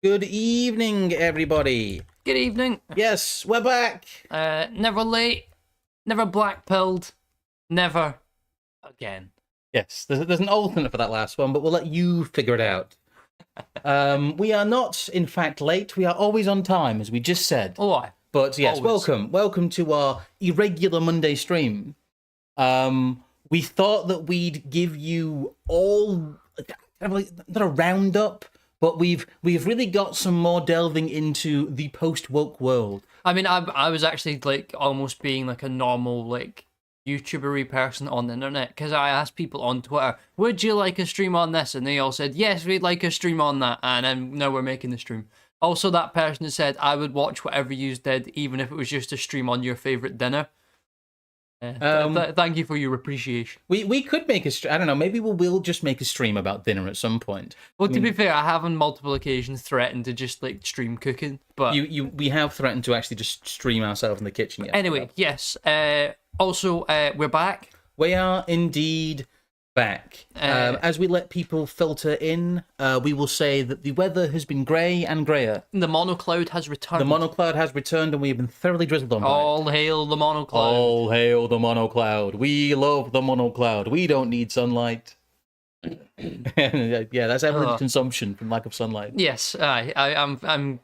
Good evening, everybody. Good evening. Yes, we're back. Never late, never black-pilled, never again. Yes, there's an alternate for that last one, but we'll let you figure it out. We are not, in fact, late. We are always on time, as we just said. Oh, aye. But yes, Always. welcome to our irregular Monday stream. We thought that we'd give you all not a roundup, but we've really got some more delving into the post-woke world. I mean, I was actually like almost being like a normal like YouTuber-y person on the internet, because I asked people on Twitter, would you like a stream on this? And they all said, yes, we'd like a stream on that. And then now we're making the stream. Also, that person said, I would watch whatever you did, even if it was just a stream on your favorite dinner. Thank you for your appreciation. We could make a I don't know, maybe we'll just make a stream about dinner at some point. Well, to be fair, I have on multiple occasions threatened to just like stream cooking, but we have threatened to actually just stream ourselves in the kitchen. Yes, anyway, yes. Also, we're back. We are indeed back. As we let people filter in, we will say that the weather has been grey and greyer. The monocloud has returned. The monocloud has returned, and we have been thoroughly drizzled on by it. All hail the monocloud. All hail the monocloud. We love the monocloud. We don't need sunlight. Yeah, that's average consumption from lack of sunlight. Yes, I'm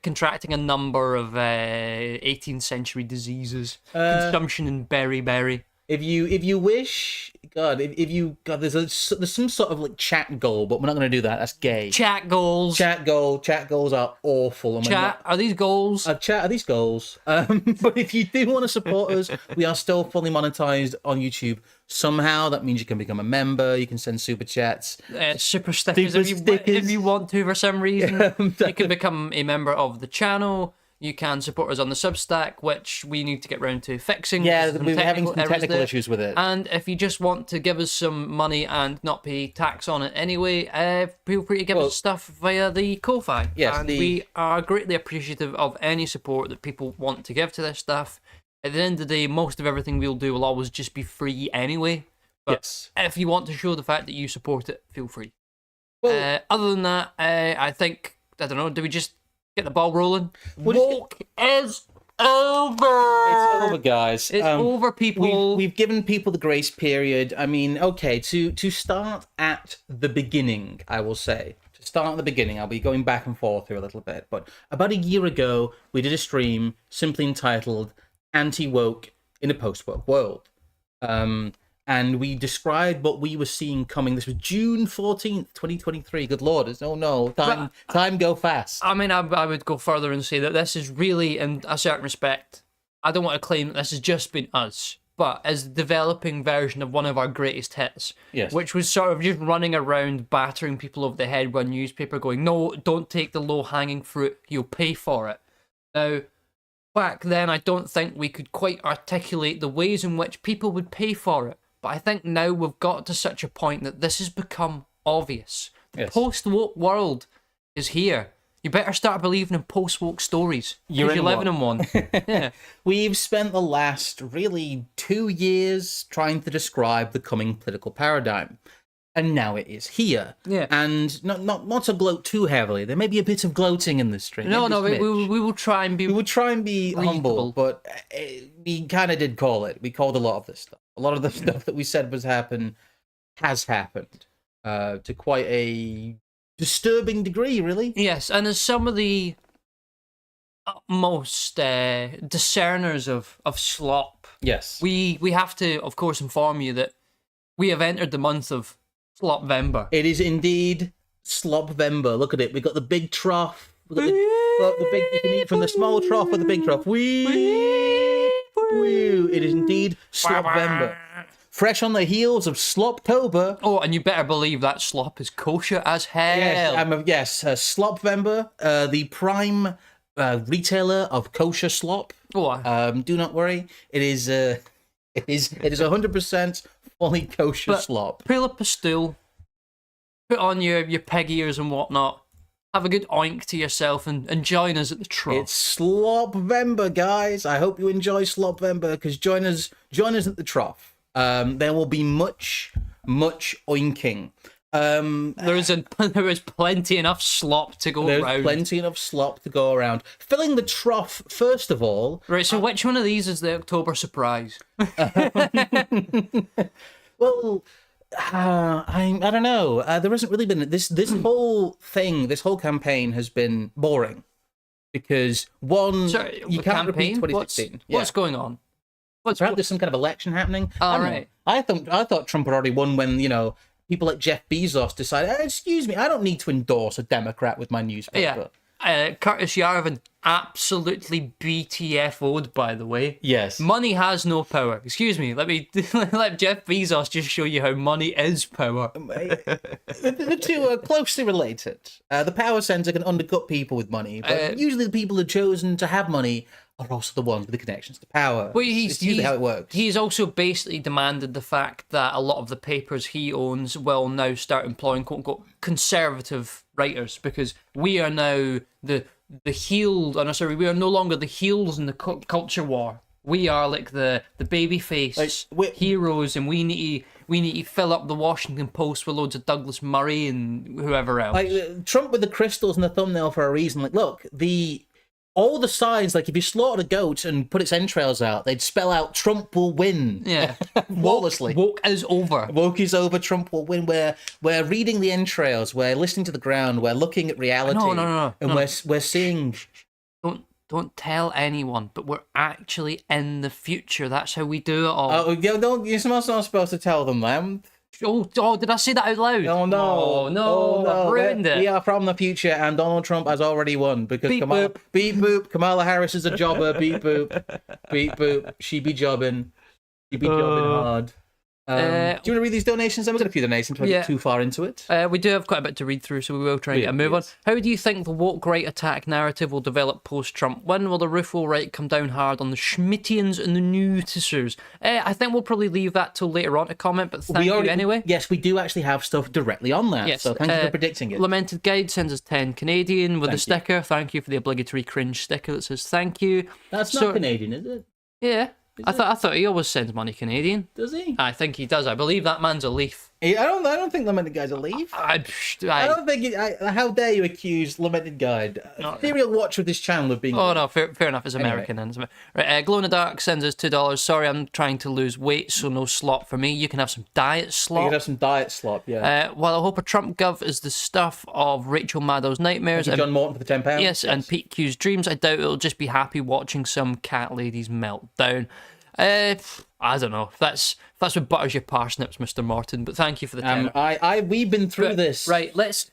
contracting a number of 18th century diseases. Consumption and berry. If you wish, God, there's some sort of like chat goal, but we're not going to do that. That's gay. Chat goals. Chat goals are awful. Are these goals? Chat, are these goals? But if you do want to support us, we are still fully monetized on YouTube. Somehow that means you can become a member. You can send super chats, super stickers. If you want to, for some reason, you can become a member of the channel. You can support us on the Substack, which we need to get round to fixing. Yeah, we're having some technical issues with it. And if you just want to give us some money and not pay tax on it anyway, feel free to give us stuff via the Ko-Fi. Yes, and we are greatly appreciative of any support that people want to give to this stuff. At the end of the day, most of everything we'll do will always just be free anyway. But yes, if you want to show the fact that you support it, feel free. Well, other than that, I think, I don't know, do we just get the ball rolling? Woke is over. It's over, guys. It's over, people. We've given people the grace period. I mean, okay, to start at the beginning, I will say. To start at the beginning, I'll be going back and forth here a little bit. But about a year ago, we did a stream simply entitled Anti-Woke in a Post-Woke World. And we described what we were seeing coming. This was June 14th, 2023. Good Lord, time go fast. I mean, I would go further and say that this is really, in a certain respect, I don't want to claim that this has just been us, but as a developing version of one of our greatest hits, yes, which was sort of just running around battering people over the head with a newspaper going, no, don't take the low-hanging fruit, you'll pay for it. Now, back then, I don't think we could quite articulate the ways in which people would pay for it. But I think now we've got to such a point that this has become obvious. The post-woke world is here. You better start believing in post-woke stories. You're living in one. Yeah. We've spent the last, really, 2 years trying to describe the coming political paradigm. And now it is here. Yeah. And not to gloat too heavily. There may be a bit of gloating in this stream. No, we will try and be. We will try and be humble, but we kind of did call it. We called a lot of this stuff. A lot of the stuff that we said has happened to quite a disturbing degree, really. Yes, and as some of the most discerners of slop, yes, we have to, of course, inform you that we have entered the month of Slopvember. It is indeed Slopvember. Look at it. We've got the big trough. We've got the big. You can eat from the small trough or the big trough. It is indeed Slopvember. Fresh on the heels of Sloptober. Oh, and you better believe that slop is kosher as hell. Yes, Slopvember, the prime retailer of kosher slop. Oh, do not worry. It is 100% fully kosher slop. Pull up a stool, put on your peg ears and whatnot. Have a good oink to yourself and join us at the trough. It's Slopvember, guys. I hope you enjoy Slopvember, because join us at the trough. There will be much oinking. There is plenty enough slop to go There's around. plenty enough slop to go around. Filling the trough, first of all. Right, so which one of these is the October surprise? Well, I don't know. There hasn't really been this whole thing. This whole campaign has been boring because Sorry, you the can't repeat campaign? 2016. What's going on? Perhaps there's some kind of election happening. Oh, I don't know. right. I thought Trump had already won when people like Jeff Bezos decided, excuse me, I don't need to endorse a Democrat with my newspaper. Yeah. Curtis Yarvin absolutely BTFO'd, by the way. Yes. Money has no power. Excuse me, let Jeff Bezos just show you how money is power. The two are closely related. The power center can undercut people with money, but usually the people who are chosen to have money are also the ones with the connections to power. Well, It's usually how it works. He's also basically demanded the fact that a lot of the papers he owns will now start employing quote-unquote conservative writers, because we are now the healed, we are no longer the heels in the culture war. We are like the babyface heroes, and we need to fill up the Washington Post with loads of Douglas Murray and whoever else. Like Trump with the crystals in the thumbnail for a reason. Like, look, all the signs, like if you slaughtered a goat and put its entrails out, they'd spell out Trump will win. Yeah. Flawlessly. Woke is over. Woke is over, Trump will win. We're reading the entrails, we're listening to the ground, we're looking at reality. No. And we're seeing... Don't tell anyone, but we're actually in the future. That's how we do it all. Oh, you're not supposed to tell them that. Oh, did I say that out loud? Oh, no. Oh, no. I've ruined it. We are from the future, and Donald Trump has already won because Beep boop. Beep boop. Kamala Harris is a jobber. Beep boop. Beep boop. She be jobbing. She be jobbing hard. Do you want to read these donations? Then we've got a few donations before we get too far into it. We do have quite a bit to read through, so we will try and get a move on. How do you think the woke right attack narrative will develop post-Trump? When will the Ruffo right come down hard on the Schmittians and the noticers? I think we'll probably leave that till later on to comment, but thank you anyway. Yes, we do actually have stuff directly on that, yes, so thank you for predicting it. Lamented Guide sends us 10 Canadian with a sticker. Thank you for the obligatory cringe sticker that says thank you. That's not Canadian, is it? Yeah. I thought he always sends money Canadian. Does he? I think he does. I believe that man's a leaf. I don't think Lamented Guide's a leaf. I don't think. How dare you accuse Lamented Guide, serial watcher of this channel, of being? Oh no, fair enough. It's American, anyway. Right, Glow in the Dark sends us $2. Sorry, I'm trying to lose weight, so no slop for me. You can have some diet slop. You can have some diet slop, yeah. While I hope a Trump gov is the stuff of Rachel Maddow's nightmares and John Morton for the £10. Yes, and Pete Q's dreams, I doubt it'll just be happy watching some cat ladies melt down. I don't know. That's what butters your parsnips, Mr. Morton. But thank you for the time. We've been through this. Right, let's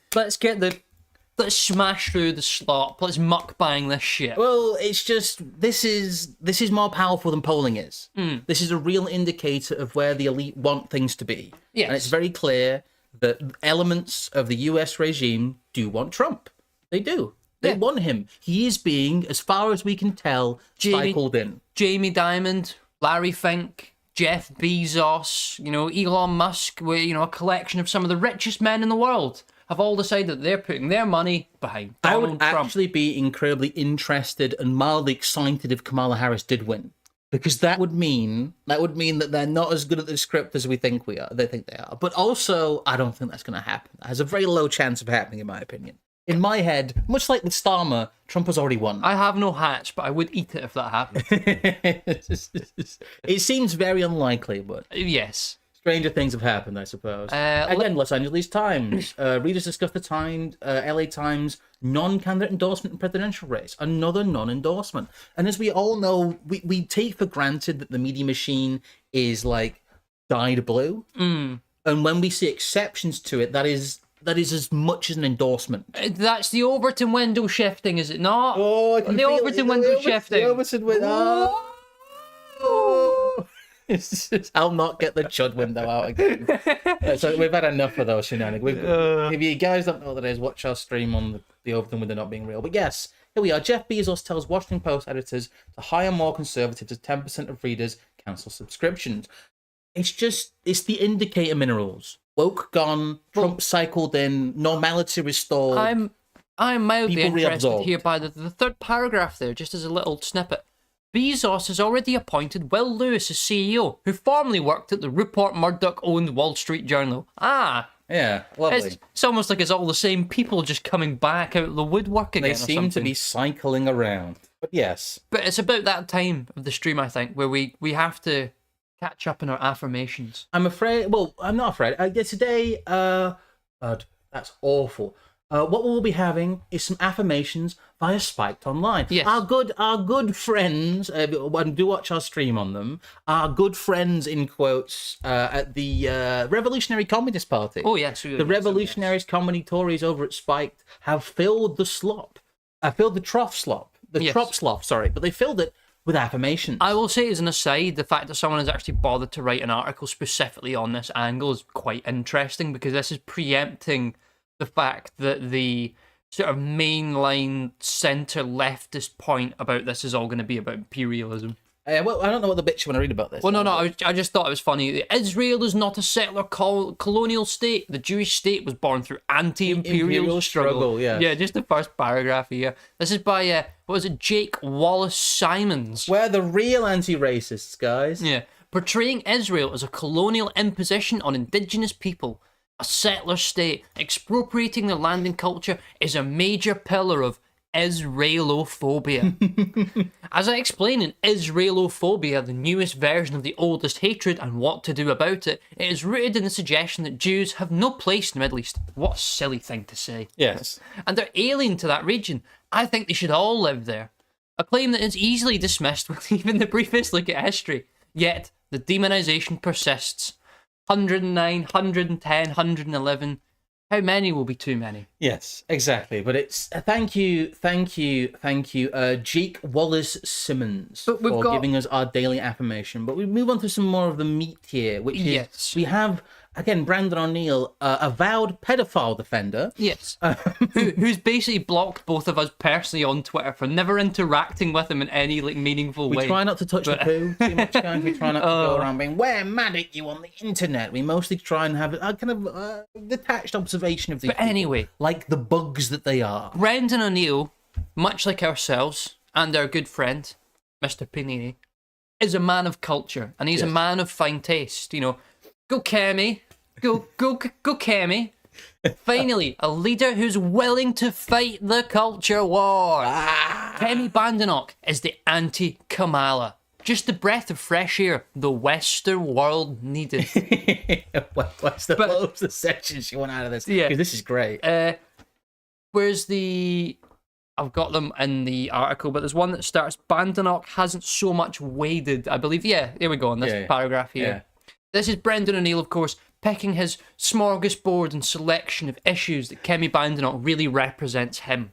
smash through the slop. Let's mukbang this shit. Well, it's just this is more powerful than polling is. This is a real indicator of where the elite want things to be. Yes. And it's very clear that elements of the US regime do want Trump. They do. They want him. He is being, as far as we can tell, cycled in. Jamie Dimon, Larry Fink, Jeff Bezos, Elon Musk, a collection of some of the richest men in the world have all decided that they're putting their money behind Donald Trump. I would actually be incredibly interested and mildly excited if Kamala Harris did win, because that would mean that they're not as good at the script as they think they are. But also, I don't think that's going to happen. That has a very low chance of happening, in my opinion. In my head, much like with Starmer, Trump has already won. I have no hatch, but I would eat it if that happened. It seems very unlikely, but... Yes. Stranger things have happened, I suppose. Again, Los Angeles Times. Readers discuss the Times, LA Times, non-candidate endorsement in presidential race. Another non-endorsement. And as we all know, we take for granted that the media machine is, like, dyed blue. And when we see exceptions to it, that is as much as an endorsement. That's the Overton window shifting, is it not? Oh, I can the feel Overton window shifting. The Overton window. I'll not get the Chud window out again. So we've had enough of those shenanigans. If you guys don't know what that is, watch our stream on the Overton window not being real. But yes, here we are. Jeff Bezos tells Washington Post editors to hire more conservatives as 10% of readers cancel subscriptions. It's the indicator minerals. Woke gone, Trump cycled in, normality restored. I'm mildly interested here by the third paragraph there, just as a little snippet. Bezos has already appointed Will Lewis as CEO, who formerly worked at the Rupert Murdoch-owned Wall Street Journal. Yeah, lovely. It's almost like it's all the same people just coming back out of the woodwork again. They or seem to something. be cycling around. But yes. But it's about that time of the stream, I think, where we have to catch up in our affirmations. I'm afraid. Well, I'm not afraid. Yeah, today, that's awful. What we'll be having is some affirmations via Spiked Online. Yes. Our good friends, and do watch our stream on them. Our good friends, in quotes, at the Revolutionary Communist Party. Oh yes, The Revolutionaries, Comedy Tories over at Spiked have filled the trough slop. Yes. Trop slop, sorry, but they filled it with affirmations. I will say, as an aside, the fact that someone has actually bothered to write an article specifically on this angle is quite interesting, because this is preempting the fact that the sort of mainline centre leftist point about this is all going to be about imperialism. Well, I don't know what the bitch you want to read about this. Well, no, I just thought it was funny. Israel is not a settler colonial state. The Jewish state was born through anti-imperial struggle. Yeah. Yeah, just the first paragraph here. This is by, what was it, Jake Wallace-Simons. We're the real anti-racists, guys. Yeah. Portraying Israel as a colonial imposition on indigenous people, a settler state, expropriating their land and culture, is a major pillar of Israelophobia. As I explain in Israelophobia, the newest version of the oldest hatred and what to do about it, it is rooted in the suggestion that Jews have no place in the Middle East. What a silly thing to say. Yes. And they're alien to that region. I think they should all live there. A claim that is easily dismissed with even the briefest look at history. Yet, the demonisation persists. 109, 110, 111. How many will be too many? Yes, exactly. But it's thank you, Jake Wallace-Simons for giving us our daily affirmation. But we move on to some more of the meat here, which is we have again Brandon O'Neill, avowed pedophile defender. Yes, who's basically blocked both of us personally on Twitter for never interacting with him in any meaningful way. We try not to touch the poo too much, guys. We try not to go around being, we're mad at you on the internet. We mostly try and have a kind of detached observation of these people, anyway, like the bugs that they are. Brendan O'Neill, much like ourselves and our good friend, Mr. Panini, is a man of culture, and he's a man of fine taste. You know, go Kemi. Go Kemi. Finally, a leader who's willing to fight the culture war. Kemi Badenoch is the anti-Kamala. Just the breath of fresh air the Western world needed. What's the sections you want out of this? Yeah. This is great. Where's the... I've got them in the article, but there's one that starts, Badenoch hasn't so much waded, I believe. Yeah, there we go, in this paragraph here. Yeah. This is Brendan O'Neill, of course, picking his smorgasbord and selection of issues that Kemi Badenoch really represents him.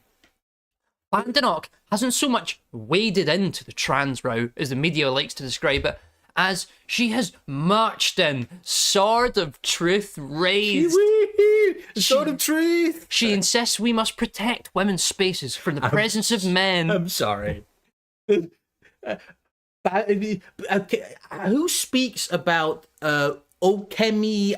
Badenoch hasn't so much waded into the trans row, as the media likes to describe it, as she has marched in, sword of truth raised. Sword of truth! She insists we must protect women's spaces from the presence of men. I'm sorry. Who speaks about Okemi?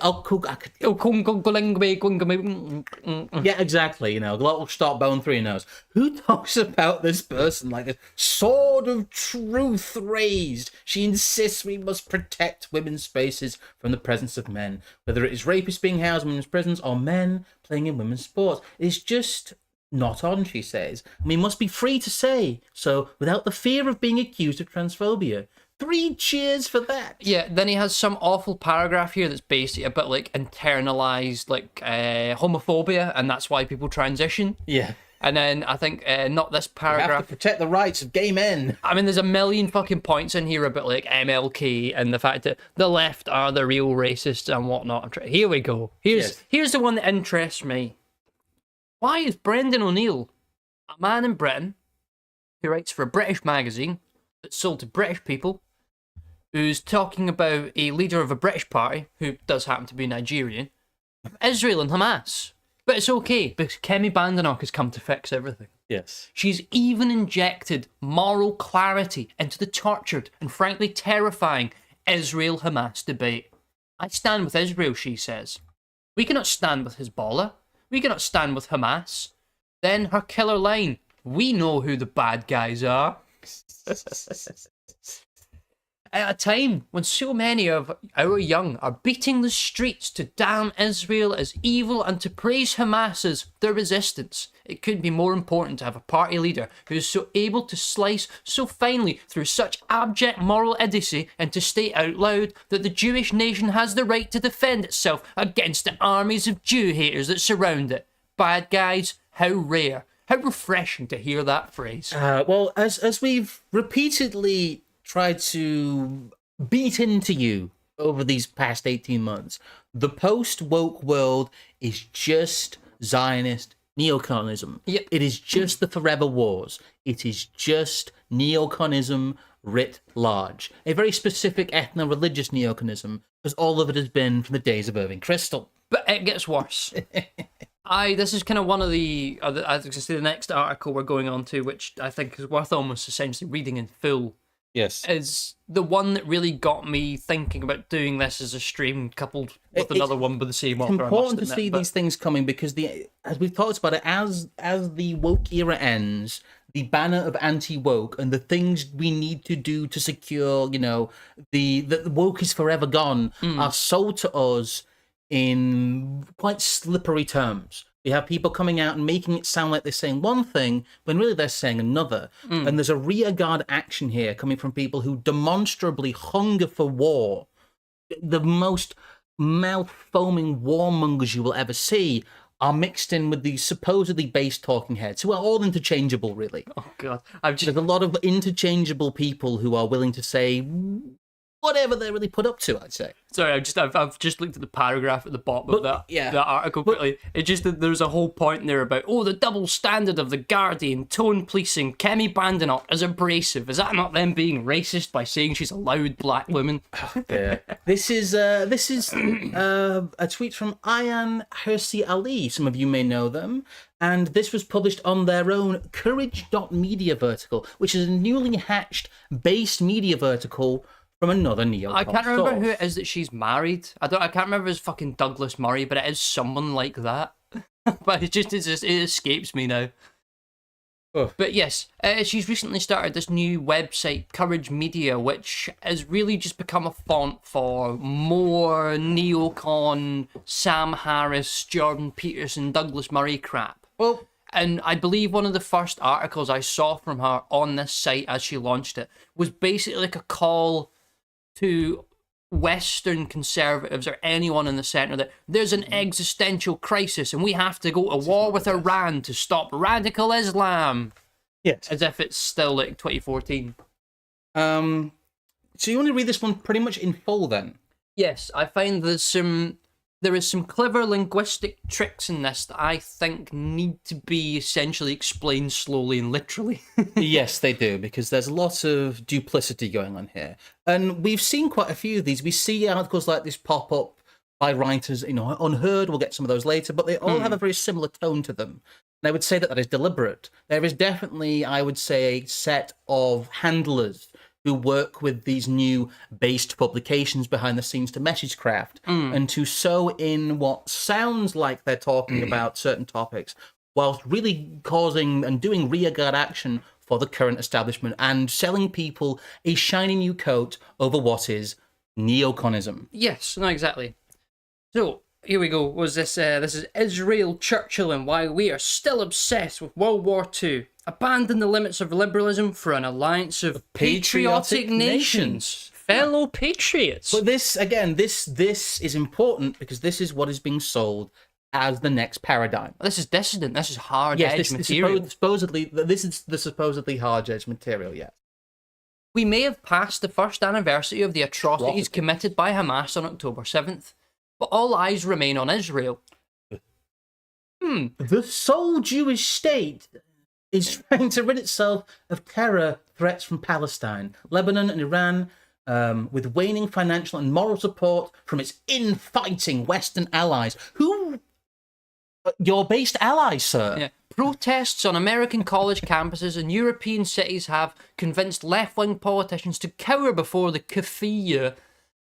Yeah, exactly. You know, glottal stop bone 3 nose. Who talks about this person like this? Sword of truth raised. She insists we must protect women's spaces from the presence of men, whether it is rapists being housed in women's prisons or men playing in women's sports. It's just not on, she says. We must be free to say so without the fear of being accused of transphobia. 3 cheers for that. Yeah, then he has some awful paragraph here that's basically a bit like internalized like homophobia, and that's why people transition. Yeah. And then I think not this paragraph. We have to protect the rights of gay men. I mean, there's a million fucking points in here about like MLK and the fact that the left are the real racists and whatnot. Here we go. Here's the one that interests me. Why is Brendan O'Neill, a man in Britain who writes for a British magazine that's sold to British people, who's talking about a leader of a British party, who does happen to be Nigerian, Israel and Hamas? But it's okay, because Kemi Badenoch has come to fix everything. Yes. She's even injected moral clarity into the tortured and frankly terrifying Israel-Hamas debate. I stand with Israel, she says. We cannot stand with Hezbollah. We cannot stand with Hamas. Then her killer line, we know who the bad guys are. At a time when so many of our young are beating the streets to damn Israel as evil and to praise Hamas as their resistance, it couldn't be more important to have a party leader who is so able to slice so finely through such abject moral idiocy and to state out loud that the Jewish nation has the right to defend itself against the armies of Jew haters that surround it. Bad guys, how rare, how refreshing to hear that phrase. Well, as we've repeatedly tried to beat into you over these past 18 months, the post-woke world is just Zionist neoconism. Yep. It is just the forever wars. It is just neoconism writ large. A very specific ethno-religious neoconism, as all of it has been from the days of Irving Kristol. But it gets worse. This is kind of one of the, I was going to say the next article we're going on to, which I think is worth almost essentially reading in full. Yes. Is the one that really got me thinking about doing this as a stream, coupled with another one by the same author. It's important to see these things coming because as we've talked about it, as the woke era ends, the banner of anti-woke and the things we need to do to secure, the woke is forever gone are sold to us in quite slippery terms. We have people coming out and making it sound like they're saying one thing when really they're saying another. And there's a rearguard action here coming from people who demonstrably hunger for war. The most mouth-foaming warmongers you will ever see are mixed in with these supposedly base talking heads, who are all interchangeable, really. Oh, God. There's a lot of interchangeable people who are willing to say whatever they're really put up to, I'd say. Sorry, I've just looked at the paragraph at the bottom of that article quickly. It just that there's a whole point in there about the double standard of the Guardian, tone policing, Kemi Badenoch as abrasive. Is that not them being racist by saying she's a loud black woman? Yeah. This is a tweet from Ayan Hirsi Ali. Some of you may know them. And this was published on their own Courage.media vertical, which is a newly hatched based media vertical from another neocon. I can't remember who it is that she's married. I can't remember if it's fucking Douglas Murray, but it is someone like that. But it escapes me now. Oh. But yes, she's recently started this new website, Courage Media, which has really just become a font for more neocon, Sam Harris, Jordan Peterson, Douglas Murray crap. Well, and I believe one of the first articles I saw from her on this site as she launched it was basically like a call to Western conservatives or anyone in the centre that there's an existential crisis and we have to go to war with Iran to stop radical Islam. Yes. As if it's still like 2014. So you want to read this one pretty much in full then? Yes, I find there is some clever linguistic tricks in this that I think need to be essentially explained slowly and literally. Yes, they do, because there's a lot of duplicity going on here. And we've seen quite a few of these. We see articles like this pop up by writers, Unheard, we'll get some of those later, but they all have a very similar tone to them. And I would say that is deliberate. There is definitely, I would say, a set of handlers who work with these new based publications behind the scenes to message craft and to sew in what sounds like they're talking about certain topics whilst really causing and doing rearguard action for the current establishment and selling people a shiny new coat over what is neoconism. Yes, no, exactly. So, here we go. This is Israel, Churchill, and why we are still obsessed with World War II. Abandon the limits of liberalism for an alliance of patriotic nations. Fellow patriots. But this, again, this is important because this is what is being sold as the next paradigm. This is dissident. This is hard-edged material. This is the supposedly hard-edged material, yes. We may have passed the first anniversary of the atrocities committed by Hamas on October 7th, but all eyes remain on Israel. The sole Jewish state is trying to rid itself of terror threats from Palestine, Lebanon, and Iran, with waning financial and moral support from its infighting Western allies. Who? Your based allies, sir. Yeah. Protests on American college campuses and European cities have convinced left-wing politicians to cower before the kafir.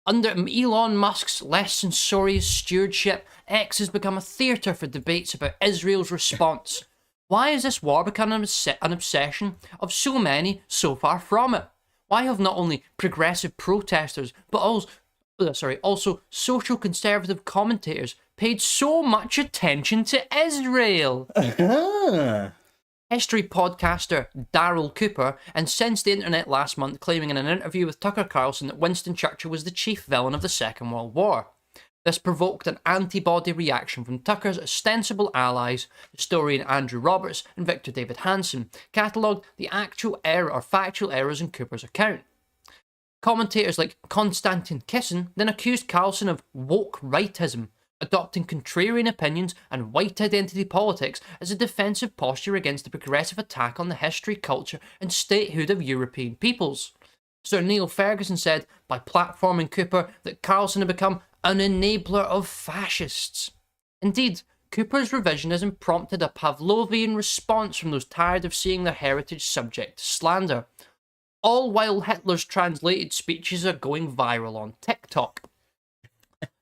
Under Elon Musk's less censorious stewardship, X has become a theatre for debates about Israel's response. Why has this war become an obsession of so many so far from it? Why have not only progressive protesters, but also social conservative commentators paid so much attention to Israel? History podcaster Daryl Cooper incensed the internet last month, claiming in an interview with Tucker Carlson that Winston Churchill was the chief villain of the Second World War. This provoked an antibody reaction from Tucker's ostensible allies. Historian Andrew Roberts and Victor David Hanson catalogued the actual error or factual errors in Cooper's account. Commentators like Konstantin Kisin then accused Carlson of woke rightism, adopting contrarian opinions and white identity politics as a defensive posture against the progressive attack on the history, culture, and statehood of European peoples. Sir Neil Ferguson said, by platforming Cooper, that Carlson had become an enabler of fascists. Indeed, Cooper's revisionism prompted a Pavlovian response from those tired of seeing their heritage subject to slander, all while Hitler's translated speeches are going viral on TikTok.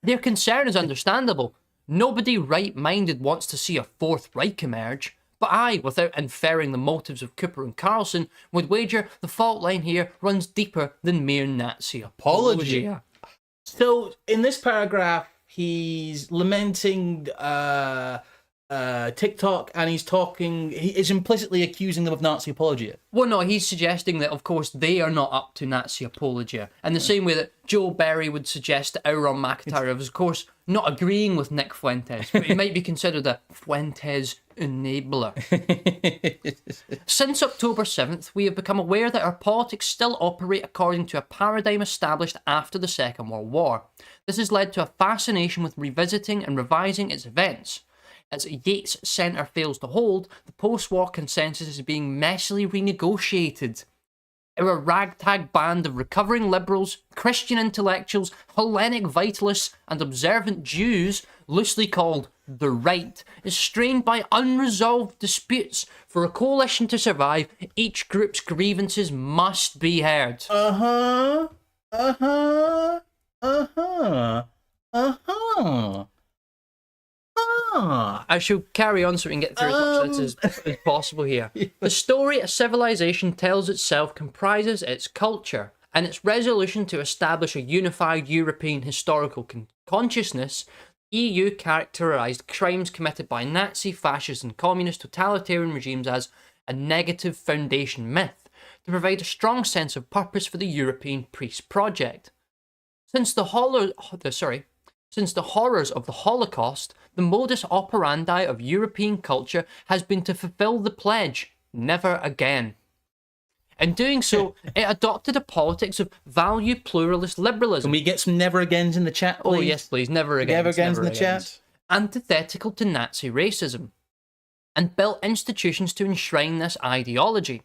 Their concern is understandable. Nobody right-minded wants to see a Fourth Reich emerge, but I, without inferring the motives of Cooper and Carlson, would wager the fault line here runs deeper than mere Nazi apology. So, in this paragraph, he's lamenting TikTok, and he is implicitly accusing them of Nazi apologia. Well, no, he's suggesting that, of course, they are not up to Nazi apologia. In the same way that Joe Berry would suggest that Aaron McIntyre was, of course, not agreeing with Nick Fuentes, but he might be considered a Fuentes enabler. Since October 7th, we have become aware that our politics still operate according to a paradigm established after the Second World War. This has led to a fascination with revisiting and revising its events. As Yates' centre fails to hold, the post-war consensus is being messily renegotiated. Our ragtag band of recovering liberals, Christian intellectuals, Hellenic vitalists, and observant Jews, loosely called the right, is strained by unresolved disputes. For a coalition to survive, each group's grievances must be heard. I shall carry on so we can get through as much as possible here. The story a civilization tells itself comprises its culture, and its resolution to establish a unified European historical consciousness. EU characterised crimes committed by Nazi, fascist and communist totalitarian regimes as a negative foundation myth, to provide a strong sense of purpose for the European peace project. Since the horrors of the Holocaust, the modus operandi of European culture has been to fulfill the pledge, never again. In doing so, it adopted a politics of value pluralist liberalism. Can we get some never agains in the chat, please? Oh, yes, please. Never again. Never agains in the chat. Antithetical to Nazi racism, and built institutions to enshrine this ideology,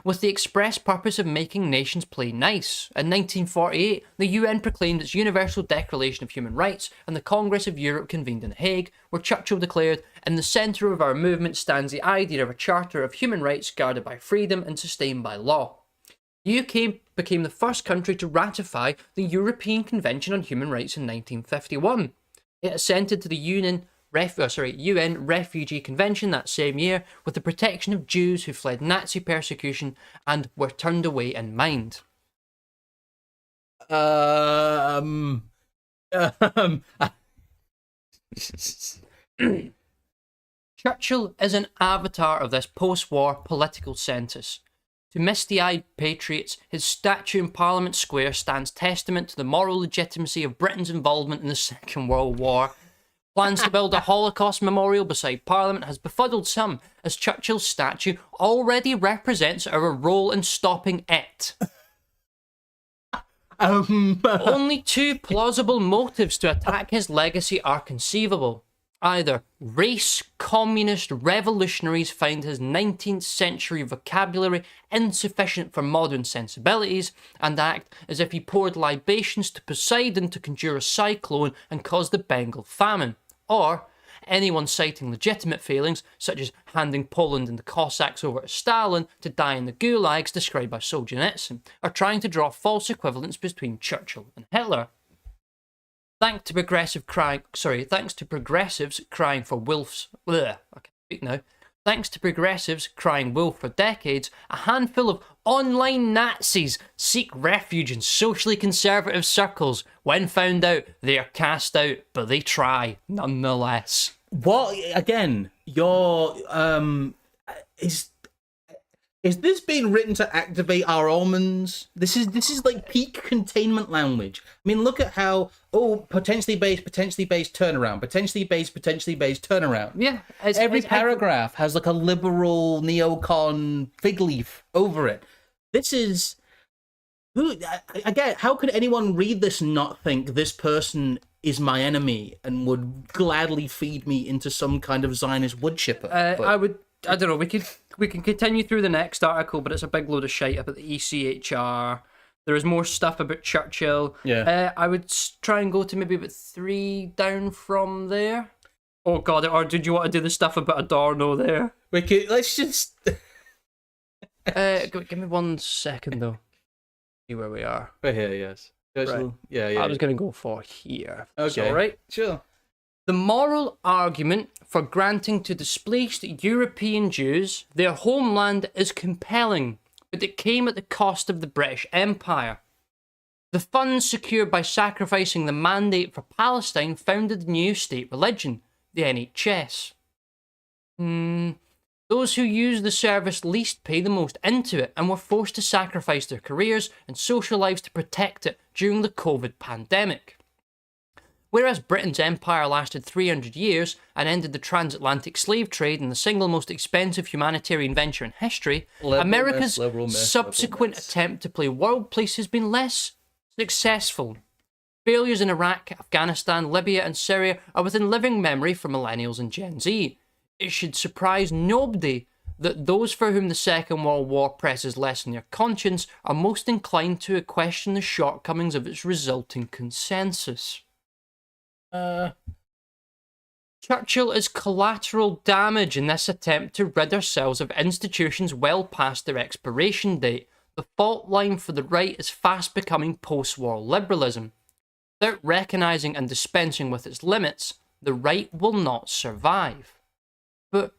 with the express purpose of making nations play nice. In 1948, the UN proclaimed its Universal Declaration of Human Rights, and the Congress of Europe convened in The Hague, where Churchill declared, "In the centre of our movement stands the idea of a charter of human rights guarded by freedom and sustained by law." The UK became the first country to ratify the European Convention on Human Rights in 1951. It assented to the UN Refugee Convention that same year, with the protection of Jews who fled Nazi persecution and were turned away in mind. Churchill is an avatar of this post-war political census. To misty-eyed patriots, his statue in Parliament Square stands testament to the moral legitimacy of Britain's involvement in the Second World War. Plans to build a Holocaust memorial beside Parliament has befuddled some, as Churchill's statue already represents our role in stopping it. Only two plausible motives to attack his legacy are conceivable. Either race communist revolutionaries find his 19th century vocabulary insufficient for modern sensibilities and act as if he poured libations to Poseidon to conjure a cyclone and cause the Bengal famine. Or anyone citing legitimate failings, such as handing Poland and the Cossacks over to Stalin to die in the gulags described by Solzhenitsyn, are trying to draw false equivalence between Churchill and Hitler. Thanks to progressives crying for wolves. I can't speak now. Thanks to progressives crying wolf for decades, a handful of online Nazis seek refuge in socially conservative circles. When found out, they are cast out, but they try nonetheless. What again? Your is this being written to activate our almonds? This is like peak containment language. I mean, look at how potentially based turnaround, potentially based turnaround. Yeah, every paragraph has like a liberal neocon fig leaf over it. This is who again? How could anyone read this and not think this person is my enemy and would gladly feed me into some kind of Zionist wood chipper? I don't know. We can continue through the next article, but it's a big load of shite about the ECHR. There is more stuff about Churchill. Yeah. I would try and go to maybe about 3 down from there. Oh god! Or did you want to do the stuff about Adorno there? Let's just. Give me 1 second though. See where we are. We're here, yes. Right. Yeah. I was going to go for here. Okay. All right. Sure. The moral argument for granting to displaced European Jews their homeland is compelling, but it came at the cost of the British Empire. The funds secured by sacrificing the mandate for Palestine founded the new state religion, the NHS. Those who use the service least pay the most into it and were forced to sacrifice their careers and social lives to protect it during the COVID pandemic. Whereas Britain's empire lasted 300 years and ended the transatlantic slave trade and the single most expensive humanitarian venture in history, America's subsequent attempt to play world police has been less successful. Failures in Iraq, Afghanistan, Libya and Syria are within living memory for millennials and Gen Z. It should surprise nobody that those for whom the Second World War presses less on their conscience are most inclined to question the shortcomings of its resulting consensus. Churchill is collateral damage in this attempt to rid ourselves of institutions well past their expiration date. The fault line for the right is fast becoming post-war liberalism. Without recognising and dispensing with its limits, the right will not survive. But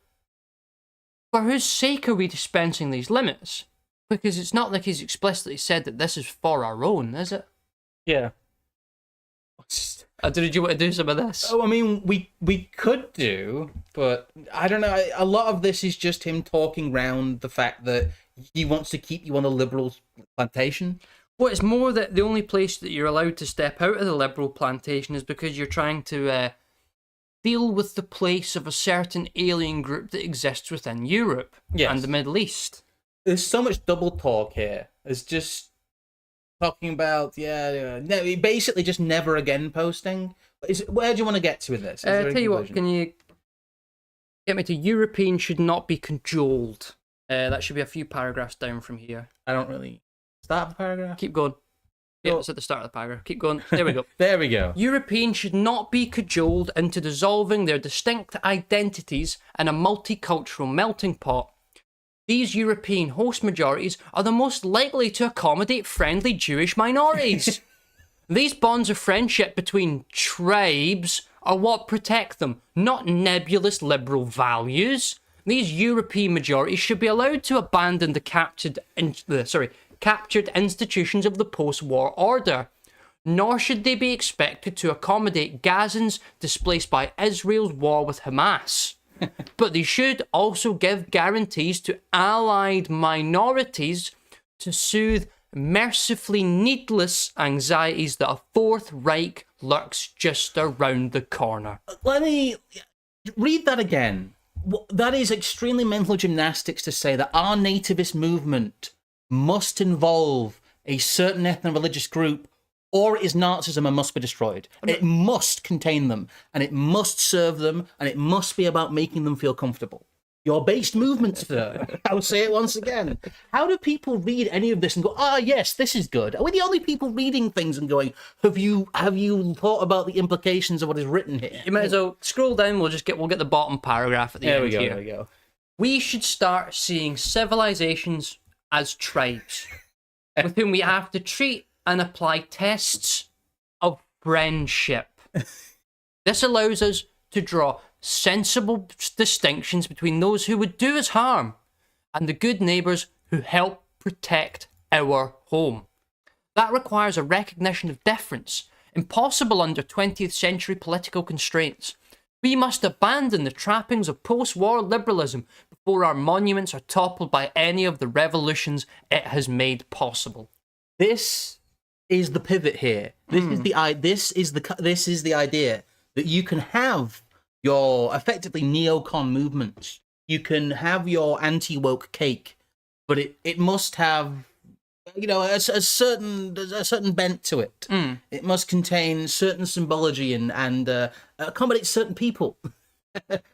for whose sake are we dispensing these limits? Because it's not like he's explicitly said that this is for our own, is it? Yeah. Did you want to do some of this? Oh, I mean, we could do, but I don't know. A lot of this is just him talking round the fact that he wants to keep you on the liberal plantation. Well, it's more that the only place that you're allowed to step out of the liberal plantation is because you're trying to deal with the place of a certain alien group that exists within Europe and the Middle East. There's so much double talk here. It's just talking about, no, basically just never again posting. Where do you want to get to with this? Tell you what, can you get me to Europeans should not be cajoled? That should be a few paragraphs down from here. I don't really... Start the paragraph? Keep going. Yeah, it's at the start of the paragraph. Keep going. There we go. There we go. Europeans should not be cajoled into dissolving their distinct identities in a multicultural melting pot. These European host majorities are the most likely to accommodate friendly Jewish minorities. These bonds of friendship between tribes are what protect them, not nebulous liberal values. These European majorities should be allowed to abandon the captured institutions of the post-war order, nor should they be expected to accommodate Gazans displaced by Israel's war with Hamas. But they should also give guarantees to allied minorities to soothe mercifully needless anxieties that a Fourth Reich lurks just around the corner. Let me read that again. That is extremely mental gymnastics to say that our nativist movement must involve a certain ethno-religious group, or it is Nazism and must be destroyed. It must contain them, and it must serve them, and it must be about making them feel comfortable. Your based movement, sir. I'll say it once again. How do people read any of this and go, yes, this is good? Are we the only people reading things and going, have you thought about the implications of what is written here? You might as well scroll down. We'll get the bottom paragraph at the end here. There we go. We should start seeing civilizations as tribes with whom we have to treat and apply tests of friendship. This allows us to draw sensible distinctions between those who would do us harm and the good neighbours who help protect our home. That requires a recognition of difference, impossible under 20th century political constraints. We must abandon the trappings of post-war liberalism before our monuments are toppled by any of the revolutions it has made possible. This is the pivot here. This is the idea that you can have your effectively neocon movements. You can have your anti-woke cake, but it must have, you know, a certain bent to it. It must contain certain symbology and accommodate certain people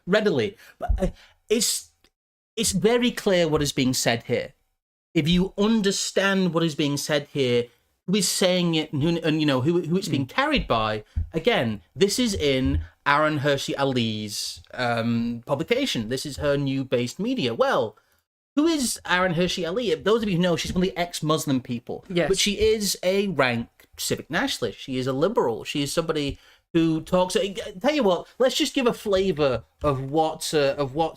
readily. But it's very clear what is being said here. If you understand what is being said here, who is saying it, and you know who it's being carried by. Again, this is in Aaron Hirsi Ali's publication. This is her new based media. Well, who is Aaron Hirsi Ali? Those of you who know, she's one of the ex-Muslim people. Yes. But she is a rank civic nationalist. She is a liberal. She is somebody who talks. Tell you what, let's just give a flavour of what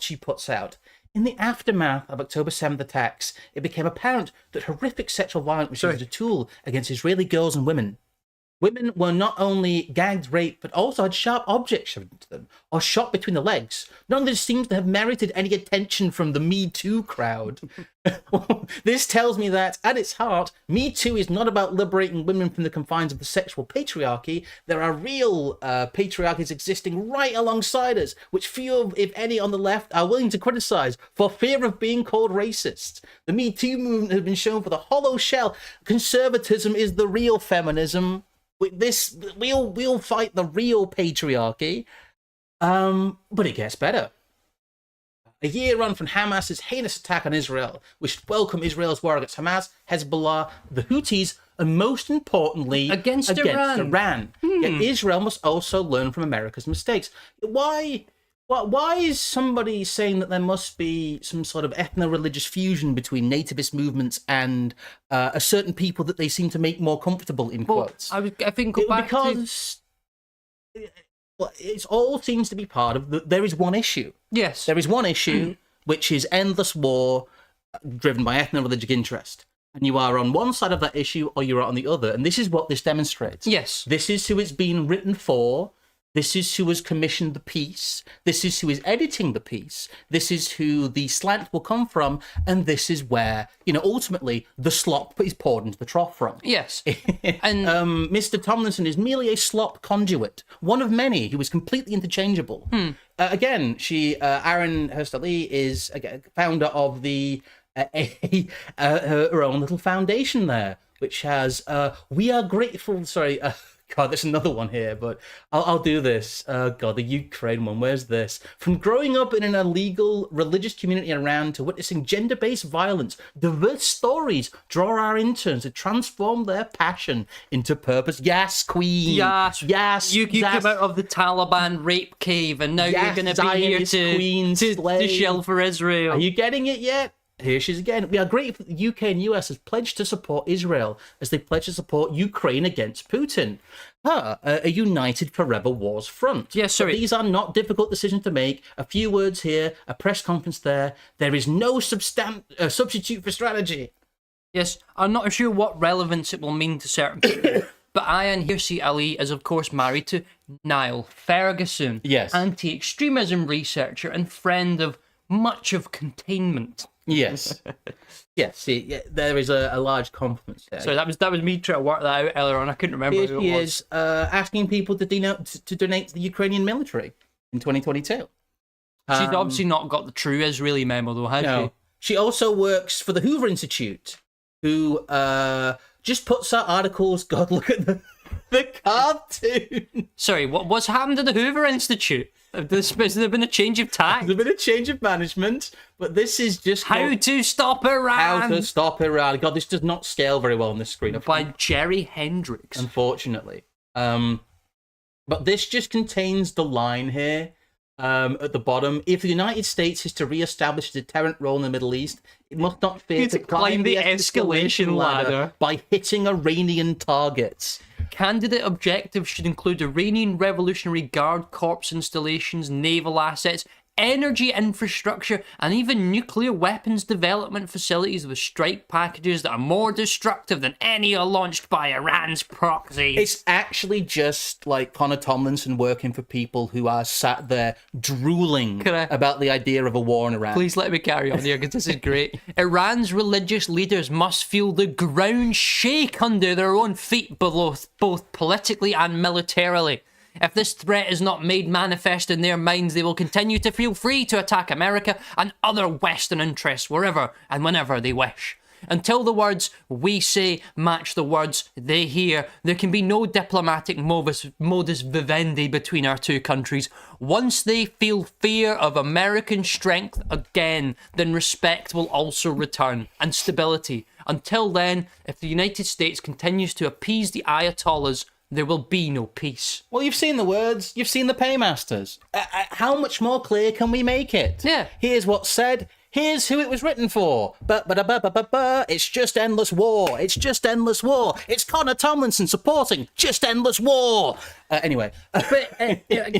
she puts out. In the aftermath of October 7th attacks, it became apparent that horrific sexual violence was used as a tool against Israeli girls and women. Women were not only gagged, raped, but also had sharp objects shoved into them, or shot between the legs. None of this seems to have merited any attention from the Me Too crowd. This tells me that, at its heart, Me Too is not about liberating women from the confines of the sexual patriarchy. There are real patriarchies existing right alongside us, which few, if any, on the left are willing to criticize for fear of being called racist. The Me Too movement has been shown for the hollow shell. Conservatism is the real feminism. We'll fight the real patriarchy, but it gets better. A year on from Hamas's heinous attack on Israel, which welcomed Israel's war against Hamas, Hezbollah, the Houthis, and most importantly, against Iran. Yet Israel must also learn from America's mistakes. Why is somebody saying that there must be some sort of ethno-religious fusion between nativist movements and a certain people that they seem to make more comfortable, in quotes? I think because it all seems to be part of there is one issue. Yes. There is one issue, which is endless war driven by ethno-religious interest. And you are on one side of that issue or you're on the other. And this is what this demonstrates. Yes. This is who it's been written for. This is who has commissioned the piece. This is who is editing the piece. This is who the slant will come from. And this is where, ultimately the slop is poured into the trough from. Yes. And Mr. Tomlinson is merely a slop conduit, one of many who is completely interchangeable. Aaron Hirsi is founder of the her own little foundation there, which has we are grateful. Sorry. God, there's another one here, but I'll do this. God, the Ukraine one. Where's this? From growing up in an illegal religious community in Iran to witnessing gender-based violence, diverse stories draw our interns to transform their passion into purpose. Yes, Queen. Yes. You came out of the Taliban rape cave, and now you're going to be here to shell for Israel. Are you getting it yet? Here she is again. We are grateful that the UK and US has pledged to support Israel as they pledge to support Ukraine against Putin. A united forever wars front. Yes, sorry. But these are not difficult decisions to make. A few words here, a press conference there. There is no substitute for strategy. Yes, I'm not sure what relevance it will mean to certain people. But Aaron Hirsi Ali is, of course, married to Niall Ferguson. Yes. Anti-extremism researcher and friend of much of containment. Yes. Yes, see, there is a large compliment there. So that was me trying to work that out earlier on. I couldn't remember who it was. He is asking people to donate to the Ukrainian military in 2022. She's obviously not got the true Israeli memo, though, has she? She also works for the Hoover Institute, who just puts out articles. God, look at the cartoon. Sorry, what's happened to the Hoover Institute? Has there been a change of tack? There's been a change of management, but this is just How to Stop Iran. How to Stop Iran. God, this does not scale very well on this screen. By Jerry Hendricks. Unfortunately. But this just contains the line here at the bottom. If the United States is to re-establish a deterrent role in the Middle East, it must not fear to climb the escalation ladder by hitting Iranian targets. Candidate objectives should include Iranian Revolutionary Guard Corps installations, naval assets, energy infrastructure, and even nuclear weapons development facilities with strike packages that are more destructive than any launched by Iran's proxies. It's actually just like Connor Tomlinson working for people who are sat there drooling about the idea of a war in Iran. Please let me carry on here, because this is great. Iran's religious leaders must feel the ground shake under their own feet, both politically and militarily. If this threat is not made manifest in their minds, they will continue to feel free to attack America and other Western interests wherever and whenever they wish. Until the words we say match the words they hear, there can be no diplomatic modus vivendi between our two countries. Once they feel fear of American strength again, then respect will also return, and stability. Until then, if the United States continues to appease the Ayatollahs, there will be no peace. Well, you've seen the words, you've seen the paymasters. How much more clear can we make it? Yeah. Here's what's said, here's who it was written for. It's just endless war. It's just endless war. It's Connor Tomlinson supporting just endless war. Anyway. But it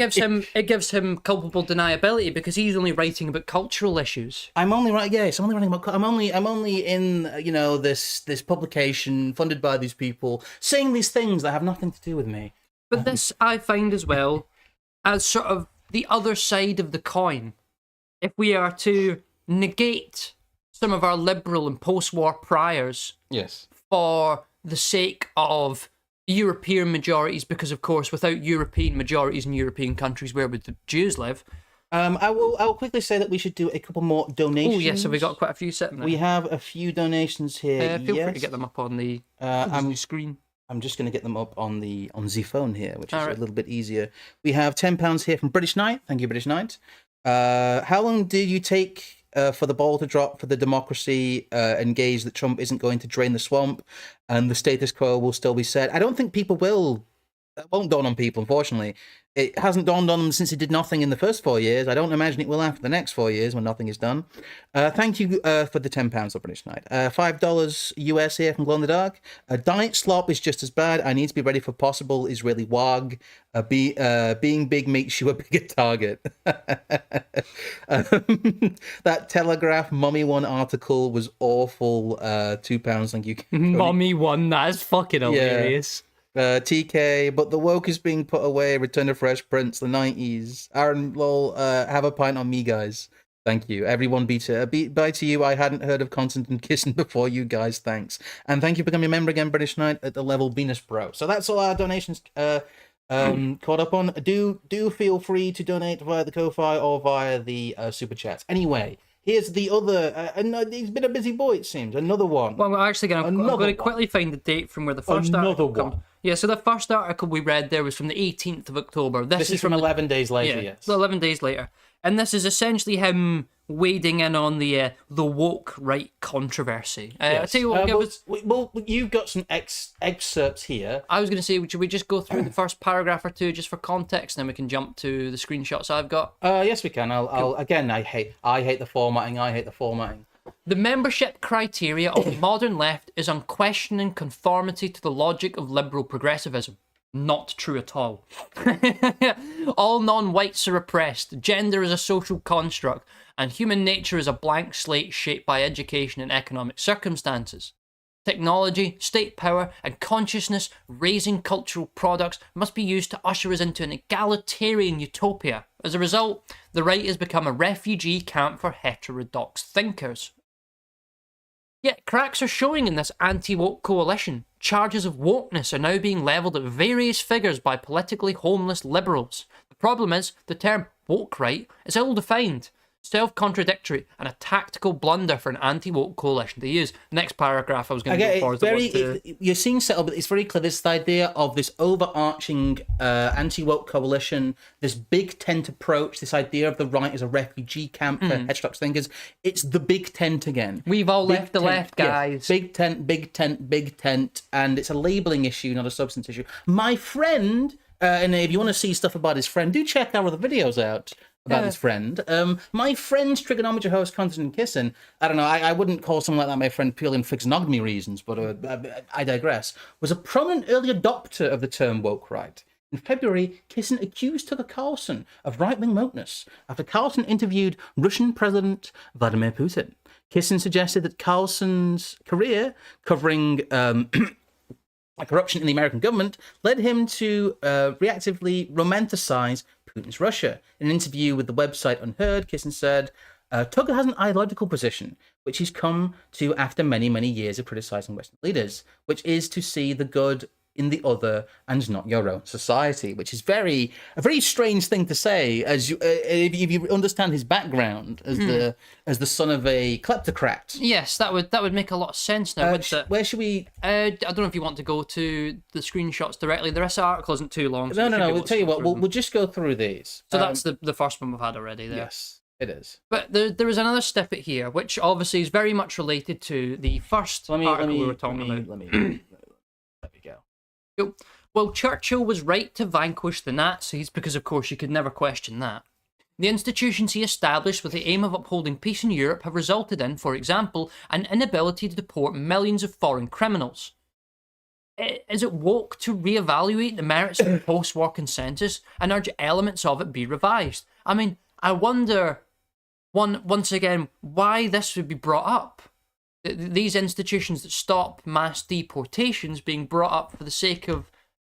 gives him culpable deniability, because he's only writing about cultural issues. I'm only writing about. I'm only in this publication funded by these people saying these things that have nothing to do with me. But this I find as well as sort of the other side of the coin. If we are to negate some of our liberal and post-war priors, yes, for the sake of European majorities, because of course without European majorities in European countries, where would the Jews live? I will quickly say that we should do a couple more donations. Oh yes, so we got quite a few sitting there. We have a few donations here. Feel free to get them up on the screen. I'm just going to get them up on the phone here, which is a little bit easier. We have £10 here from British Knight. Thank you, British Knight. How long do you take for the ball to drop for the democracy engage that Trump isn't going to drain the swamp and the status quo will still be set? I don't think people will. That won't dawn on people, unfortunately. It hasn't dawned on them since he did nothing in the first 4 years. I don't imagine it will after the next 4 years when nothing is done. Thank you for the £10 of British Knight. $5 US here from Glow in the Dark. Diet slop is just as bad. I need to be ready for possible Israeli wag. Being big makes you a bigger target. That Telegraph Mummy One article was awful. £2, thank you. Mummy One, that is fucking hilarious. TK, but the woke is being put away. Return to Fresh Prince, the 90s. Aaron, lol, have a pint on me, guys. Thank you. Everyone bye to you. I hadn't heard of Constantine Kissing before you guys. Thanks. And thank you for becoming a member again, British Knight, at the level Venus Pro. So that's all our donations caught up on. Do feel free to donate via the Ko-Fi or via the Super Chats. Anyway, here's the other. He's been a busy boy, it seems. Another one. Well, I'm actually going to quickly find the date from where the first article comes. Yeah, so the first article we read there was from the 18th of October. This is from 11 days later, yes. So 11 days later. And this is essentially him wading in on the woke right controversy. Yes. I tell you what, you've got some excerpts here. I was going to say, should we just go through the first paragraph or two just for context, and then we can jump to the screenshots I've got? Yes, we can. Again, I hate the formatting. The membership criteria of the modern left is unquestioning conformity to the logic of liberal progressivism. Not true at all. All non-whites are oppressed, gender is a social construct, and human nature is a blank slate shaped by education and economic circumstances. Technology, state power, and consciousness-raising cultural products must be used to usher us into an egalitarian utopia. As a result, the right has become a refugee camp for heterodox thinkers. Yet cracks are showing in this anti-woke coalition. Charges of wokeness are now being levelled at various figures by politically homeless liberals. The problem is, the term woke right is ill-defined, self-contradictory, and a tactical blunder for an anti-woke coalition to use. Next paragraph I was going to go forward. You're seeing set up, but it's very clear, this idea of this overarching anti-woke coalition, this big tent approach, this idea of the right as a refugee camp for heterodox thinkers. It's the big tent again. We've all left the left, guys. Yes. Big tent, big tent, big tent. And it's a labelling issue, not a substance issue. My friend, and if you want to see stuff about his friend, do check our other videos out about his friend. My friend's trigonometry host, Constantine Kissin, I don't know, I wouldn't call someone like that my friend purely for physiognomy reasons, but I digress, was a prominent early adopter of the term woke right. In February, Kissinger accused Tucker Carlson of right-wing wokeness after Carlson interviewed Russian President Vladimir Putin. Kissinger suggested that Carlson's career covering corruption in the American government led him to reactively romanticize Putin's Russia. In an interview with the website Unheard, Kissinger said, Tucker has an ideological position, which he's come to after many, many years of criticizing Western leaders, which is to see the good in the other and not your own society, which is a very strange thing to say, as you if you understand his background as the son of a kleptocrat. Yes, that would make a lot of sense now. Where should we? I don't know if you want to go to the screenshots directly. The rest of the article isn't too long. So No. We'll tell you what. We'll just go through these. So that's the first one we've had already there. Yes, it is. But there is another snippet here, which obviously is very much related to the first article we were talking about. Let me go. Well, Churchill was right to vanquish the Nazis because, of course, you could never question that. The institutions he established with the aim of upholding peace in Europe have resulted in, for example, an inability to deport millions of foreign criminals. Is it woke to reevaluate the merits of the post-war consensus and urge elements of it be revised? I mean, I wonder, once again, why this would be brought up. These institutions that stop mass deportations being brought up for the sake of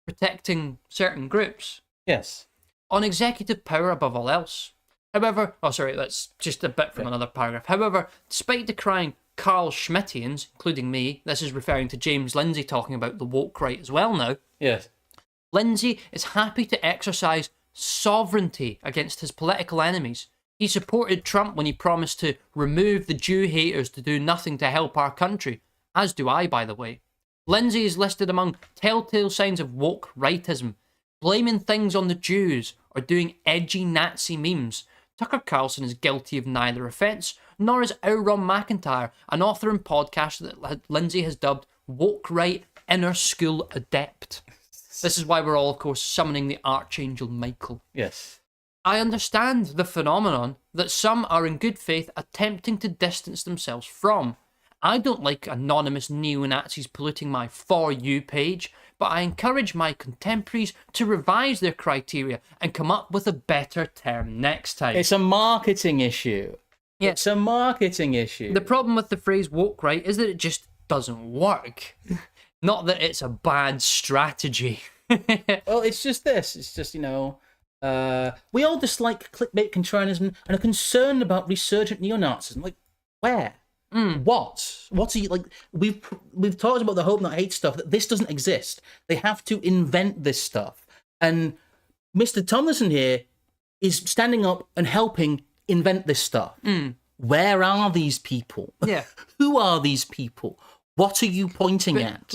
protecting certain groups. Yes. On executive power above all else. However, that's just a bit from another paragraph. However, despite decrying Carl Schmittians, including me, this is referring to James Lindsay talking about the woke right as well now. Yes. Lindsay is happy to exercise sovereignty against his political enemies. He supported Trump when he promised to remove the Jew haters to do nothing to help our country, as do I, by the way. Lindsay is listed among telltale signs of woke rightism, blaming things on the Jews or doing edgy Nazi memes. Tucker Carlson is guilty of neither offence, nor is Auron McIntyre, an author and podcaster that Lindsay has dubbed woke right inner school adept. This is why we're all, of course, summoning the Archangel Michael. Yes. I understand the phenomenon that some are in good faith attempting to distance themselves from. I don't like anonymous neo-Nazis polluting my For You page, but I encourage my contemporaries to revise their criteria and come up with a better term next time. It's a marketing issue. Yeah. It's a marketing issue. The problem with the phrase woke right is that it just doesn't work. Not that it's a bad strategy. Well, it's just this. It's just, we all dislike clickbait contrarianism and are concerned about resurgent neo-Nazism. Like, where? What? What are you like? We've talked about the hope not hate stuff. That this doesn't exist. They have to invent this stuff. And Mr. Tomlinson here is standing up and helping invent this stuff. Where are these people? Yeah. Who are these people? What are you pointing at?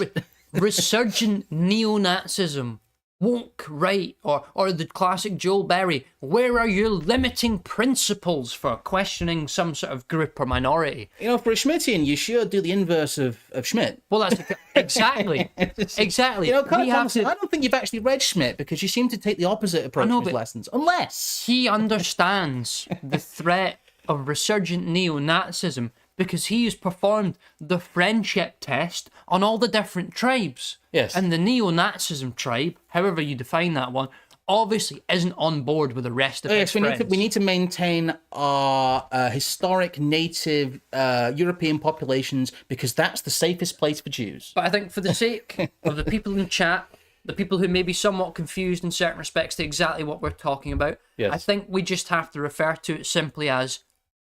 Resurgent neo-Nazism, woke right, or the classic Joel Berry, where are your limiting principles for questioning some sort of group or minority? For a Schmittian, you should do the inverse of Schmidt. Well, that's exactly. Exactly. I don't think you've actually read Schmidt because you seem to take the opposite approach to his lessons. Unless he understands the threat of resurgent neo-Nazism because he has performed the friendship test on all the different tribes. Yes. And the neo-Nazism tribe, however you define that one, obviously isn't on board with the rest of his friends. We need to maintain our historic native European populations because that's the safest place for Jews. But I think for the sake of the people in the chat, the people who may be somewhat confused in certain respects to exactly what we're talking about, yes. I think we just have to refer to it simply as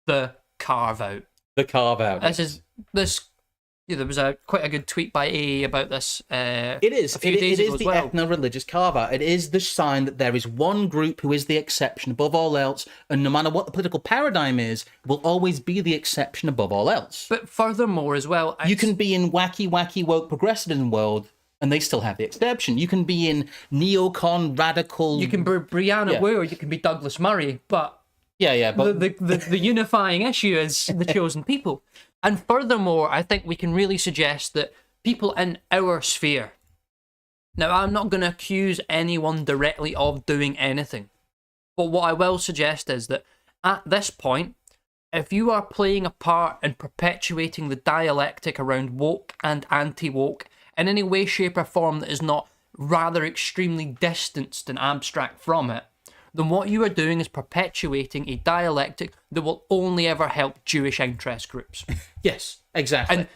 the carve-out. The carve-out. There was quite a good tweet by AA about this. It is. A few days ago the as well. ethno-religious carve-out. It is the sign that there is one group who is the exception above all else, and no matter what the political paradigm is, will always be the exception above all else. But furthermore, as well, you can be in wacky woke progressivism world, and they still have the exception. You can be in neocon radical. You can be Brianna Wu, or you can be Douglas Murray, but. But the unifying issue is the chosen people. And furthermore, I think we can really suggest that people in our sphere. Now, I'm not going to accuse anyone directly of doing anything. But what I will suggest is that at this point, if you are playing a part in perpetuating the dialectic around woke and anti-woke in any way, shape or form that is not rather extremely distanced and abstract from it, then what you are doing is perpetuating a dialectic that will only ever help Jewish interest groups. Yes, exactly. And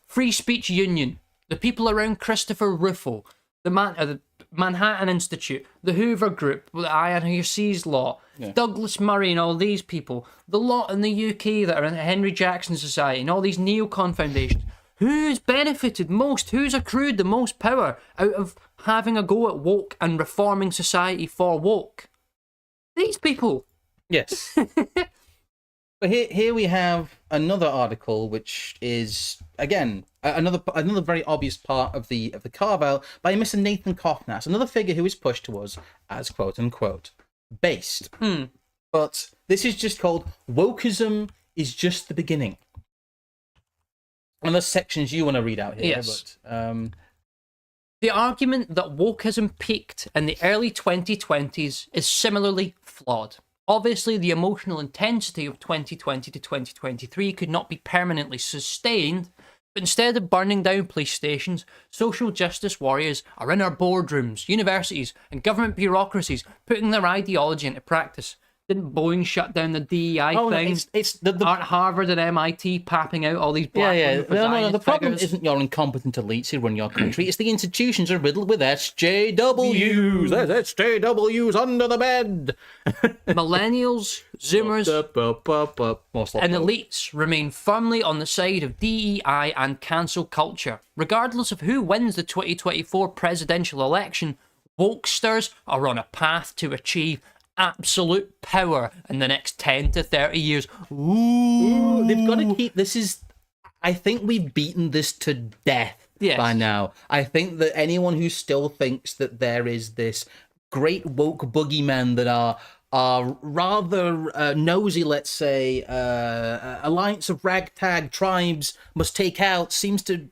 Free Speech Union, the people around Christopher Rufo, the Manhattan Institute, the Hoover Group, the Ian Hersey's Law, Douglas Murray and all these people, the lot in the UK that are in the Henry Jackson Society and all these neocon foundations, who's benefited most, who's accrued the most power out of having a go at woke and reforming society for woke? These people. Yes. But here we have another article, which is again another very obvious part of the carve out by Mr. Nathan Koffnass, another figure who is pushed to us as quote unquote based. But this is just called "Wokeism is just the beginning." Unless sections you want to read out here, yes. But the argument that wokeism peaked in the early 2020s is similarly flawed. Obviously, the emotional intensity of 2020 to 2023 could not be permanently sustained, but instead of burning down police stations, social justice warriors are in our boardrooms, universities, and government bureaucracies putting their ideology into practice. Didn't Boeing shut down the DEI thing? It's Aren't Harvard and MIT papping out all these black No. The problem figures? isn't your incompetent elites who run your country. It's the institutions are riddled with SJWs. There's SJWs under the bed. Millennials, Zoomers, and elites remain firmly on the side of DEI and cancel culture. Regardless of who wins the 2024 presidential election, wokesters are on a path to achieve absolute power in the next 10 to 30 years. Ooh. They've got to keep this. I think we've beaten this to death by now. I think that anyone who still thinks that there is this great woke boogeymen that are rather nosy, let's say, alliance of ragtag tribes must take out seems to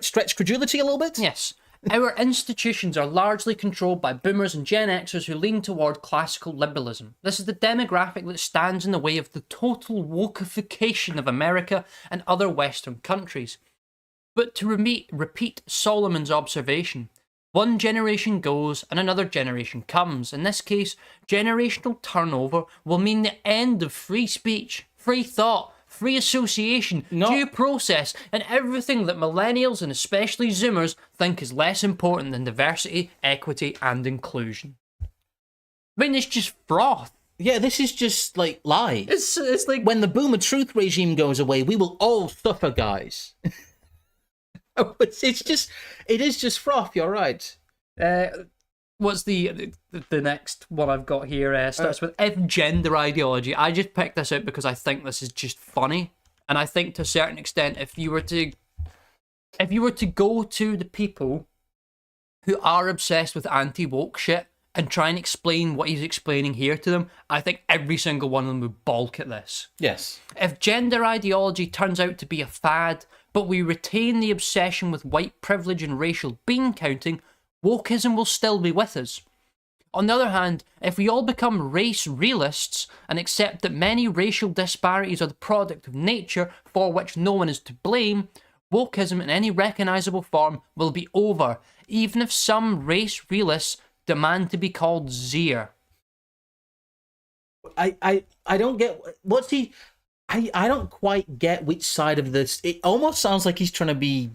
stretch credulity a little bit. Yes. Our institutions are largely controlled by boomers and Gen Xers who lean toward classical liberalism. This is the demographic that stands in the way of the total wokeification of America and other Western countries. But to repeat Solomon's observation, one generation goes and another generation comes. In this case, generational turnover will mean the end of free speech, free thought, free association, due process, and everything that millennials and especially Zoomers think is less important than diversity, equity, and inclusion. I mean, it's just froth. Yeah, this is just like lies. It's like when the boomer truth regime goes away, we will all suffer, guys. It is just froth. You're right. What's the next one I've got here? Starts with if gender ideology. I just picked this out because I think this is just funny, and I think to a certain extent, if you were to go to the people who are obsessed with anti-woke shit and try and explain what he's explaining here to them, I think every single one of them would balk at this. Yes. If gender ideology turns out to be a fad, but we retain the obsession with white privilege and racial bean counting, wokeism will still be with us. On the other hand, if we all become race realists and accept that many racial disparities are the product of nature for which no one is to blame, wokeism in any recognisable form will be over, even if some race realists demand to be called Zier. I don't get what's he. I don't quite get which side of this. It almost sounds like he's trying to be.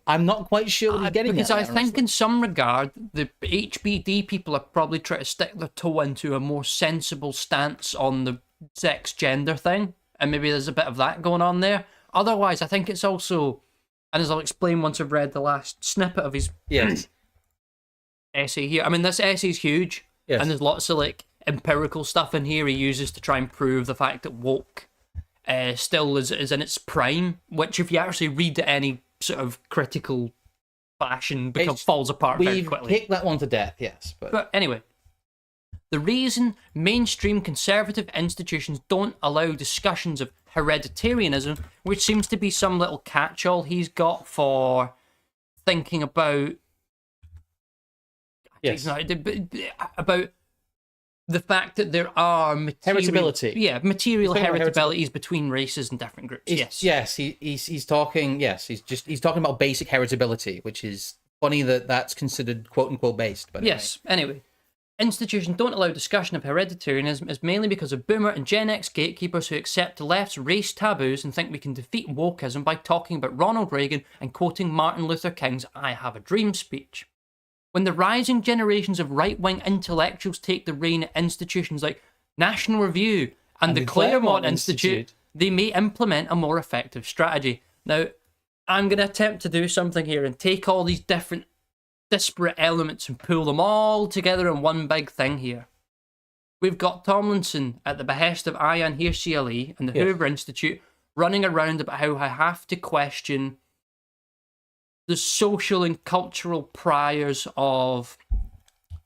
I'm not quite sure what he's getting because at. I think in some regard, the HBD people are probably trying to stick their toe into a more sensible stance on the sex gender thing, and maybe there's a bit of that going on there. Otherwise, I think it's also, and as I'll explain once I've read the last snippet of his essay here. I mean, this essay is huge, and there's lots of like empirical stuff in here he uses to try and prove the fact that woke still is in its prime, which if you actually read any sort of critical fashion falls apart very quickly. We've kicked that one to death, yes. But anyway, the reason mainstream conservative institutions don't allow discussions of hereditarianism, which seems to be some little catch-all he's got for thinking about about the fact that there are heritability. Yeah, material heritabilities between races and different groups. He's talking about basic heritability, which is funny that that's considered quote-unquote based. But Yes, anyway. Institutions don't allow discussion of hereditarianism is mainly because of boomer and Gen X gatekeepers who accept the left's race taboos and think we can defeat wokeism by talking about Ronald Reagan and quoting Martin Luther King's I Have a Dream speech. When the rising generations of right-wing intellectuals take the reign at institutions like National Review and the Claremont Institute, they may implement a more effective strategy. Now, I'm going to attempt to do something here and take all these different disparate elements and pull them all together in one big thing here. We've got Tomlinson at the behest of Ayan Hirsi Ali and the Hoover Institute running around about how I have to question the social and cultural priors of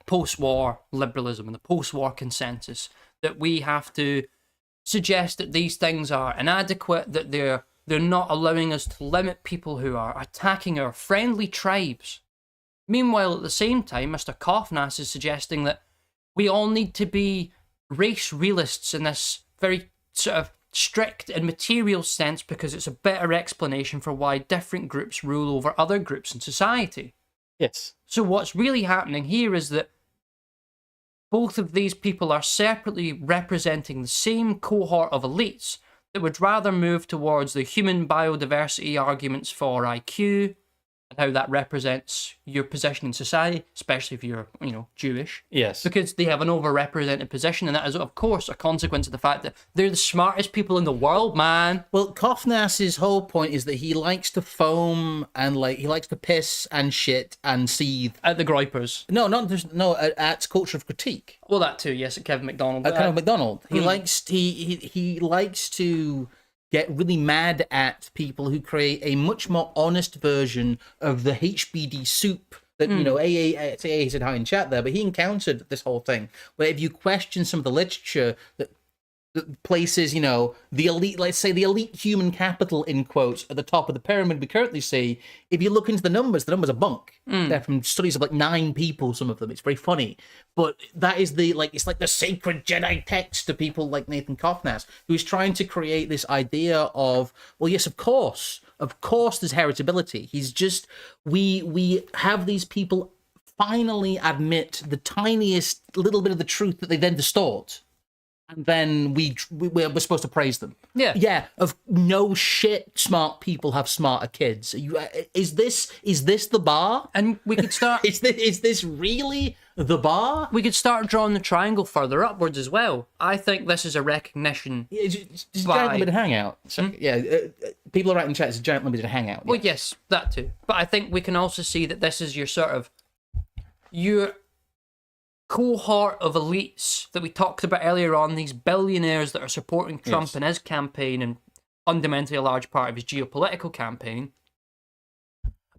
post-war liberalism and the post-war consensus, that we have to suggest that these things are inadequate, that they're not allowing us to limit people who are attacking our friendly tribes. Meanwhile, at the same time, Mr. Kofnas is suggesting that we all need to be race realists in this very sort of strict and material sense because it's a better explanation for why different groups rule over other groups in society. Yes. So what's really happening here is that both of these people are separately representing the same cohort of elites that would rather move towards the human biodiversity arguments for IQ and how that represents your position in society, especially if you're, Jewish. Yes. Because they have an overrepresented position, and that is, of course, a consequence of the fact that they're the smartest people in the world, man. Well, Kofnas's whole point is that he likes to foam and he likes to piss and shit and seethe At the Groypers. At culture of critique. Well, that too, yes, at Kevin McDonald. At Kevin McDonald. He likes to get really mad at people who create a much more honest version of the HBD soup that, AA said hi in chat there, but he encountered this whole thing where if you question some of the literature that places, the elite, let's say the elite human capital in quotes at the top of the pyramid we currently see, if you look into the numbers are bunk. They're from studies of 9 people, some of them. It's very funny. But that is it's like the sacred Jedi text to people like Nathan Kofnas, who's trying to create this idea of, well, yes, of course there's heritability. He's just, we have these people finally admit the tiniest little bit of the truth that they then distort. And then we're supposed to praise them. Yeah. Yeah. Of no shit, smart people have smarter kids. Is this the bar? And we could start. Is this really the bar? We could start drawing the triangle further upwards as well. I think this is a recognition. Yeah, it's a giant limited hangout. So, people are writing in chat. It's a giant limited hangout. Well, yes, that too. But I think we can also see that this is your cohort of elites that we talked about earlier on, these billionaires that are supporting Trump in his campaign and fundamentally a large part of his geopolitical campaign,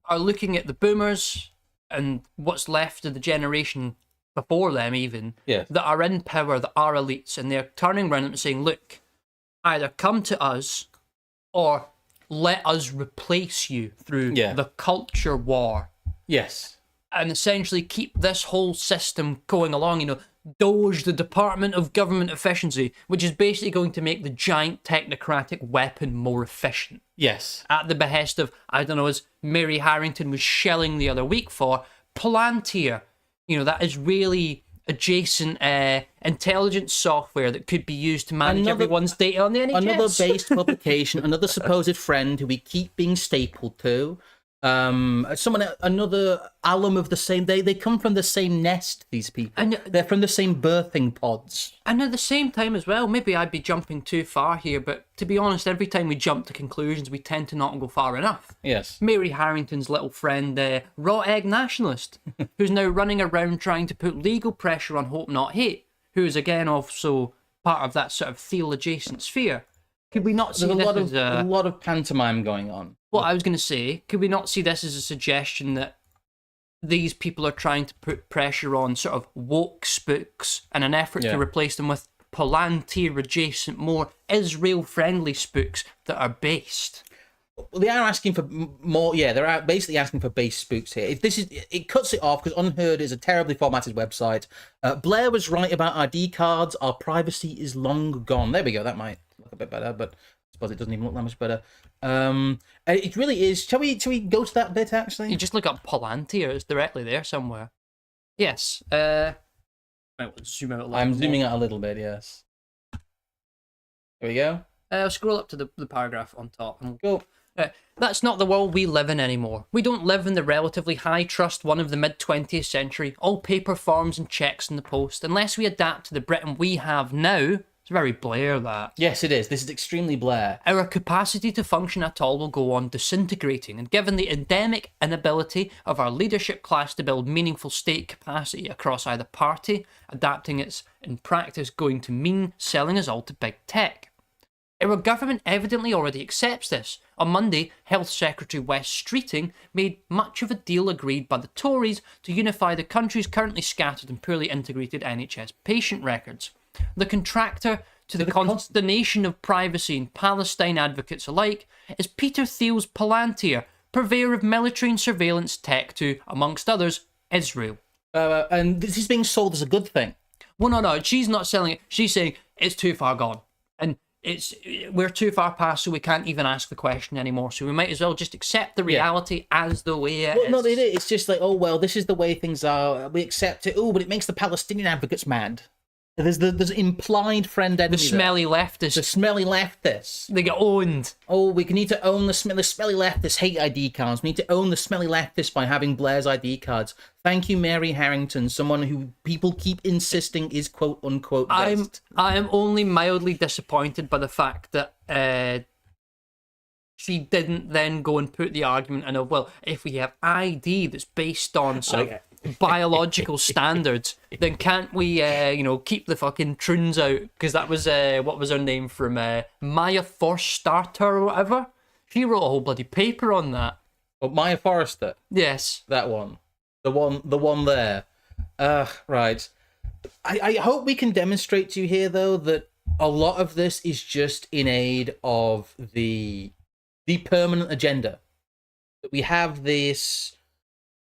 are looking at the boomers and what's left of the generation before them even, that are in power, that are elites, and they're turning around and saying, look, either come to us or let us replace you through the culture war. Yes. And essentially keep this whole system going along, Doge, the Department of Government Efficiency, which is basically going to make the giant technocratic weapon more efficient. Yes. At the behest of, as Mary Harrington was shelling the other week for, Palantir. That is really adjacent intelligence software that could be used to manage everyone's data on the NHS. Another based publication, another supposed friend who we keep being stapled to. Another alum of the same, they come from the same nest, these people. And they're from the same birthing pods. And at the same time as well, maybe I'd be jumping too far here, but to be honest, every time we jump to conclusions, we tend to not go far enough. Yes. Mary Harrington's little friend, Raw Egg Nationalist, who's now running around trying to put legal pressure on Hope Not Hate, who is again also part of that sort of theal-adjacent sphere. Could we not see There's a lot of pantomime going on. What I was going to say, could we not see this as a suggestion that these people are trying to put pressure on sort of woke spooks in an effort to replace them with Palantir-adjacent, more Israel-friendly spooks that are based? Well, they are asking for more. Yeah, they're basically asking for base spooks here. It cuts it off because Unheard is a terribly formatted website. Blair was right about ID cards. Our privacy is long gone. There we go. That might look a bit better, but suppose it doesn't even look that much better. It really is. Shall we go to that bit, actually? You just look up Palantir, it's directly there somewhere. Yes. Right, let's zoom out a little I'm more. zooming out a little bit, yes. Here we go. Scroll up to the paragraph on top. Go. That's not the world we live in anymore. We don't live in the relatively high-trust one of the mid-20th century, all paper forms and checks in the post, unless we adapt to the Britain we have now. It's very Blair, that. Yes, it is. This is extremely Blair. Our capacity to function at all will go on disintegrating, and given the endemic inability of our leadership class to build meaningful state capacity across either party, adapting it's in practice going to mean selling us all to big tech. Our government evidently already accepts this. On Monday, Health Secretary Wes Streeting made much of a deal agreed by the Tories to unify the country's currently scattered and poorly integrated NHS patient records. The contractor, to the consternation of privacy and Palestine advocates alike, is Peter Thiel's Palantir, purveyor of military and surveillance tech to, amongst others, Israel. And this is being sold as a good thing. Well, no, she's not selling it. She's saying it's too far gone. And we're too far past, so we can't even ask the question anymore. So we might as well just accept the reality as the way it is. No, it's just like, oh, well, this is the way things are. We accept it. Oh, but it makes the Palestinian advocates mad. There's implied friend enemy. The smelly leftists. The smelly leftists. They get owned. Oh, we need to own the smelly leftists hate ID cards. We need to own the smelly leftists by having Blair's ID cards. Thank you, Mary Harrington, someone who people keep insisting is quote unquote best. I am only mildly disappointed by the fact that she didn't then go and put the argument in of, well, if we have ID that's based on some biological standards, then can't we keep the fucking troons out? Because that was what was her name from Maya Forstater or whatever. She wrote a whole bloody paper on that. Oh, Maya Forrester. Yes, That one. The one there. Right. I hope we can demonstrate to you here, though, that a lot of this is just in aid of the permanent agenda. That we have this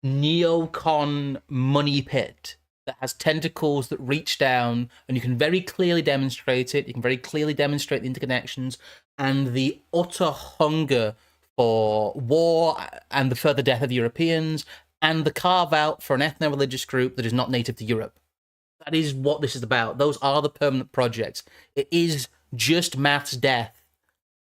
neocon money pit that has tentacles that reach down, and you can very clearly demonstrate it. You can very clearly demonstrate the interconnections and the utter hunger for war and the further death of Europeans, and the carve out for an ethno-religious group that is not native to Europe. That is what this is about. Those are the permanent projects. It is just mass death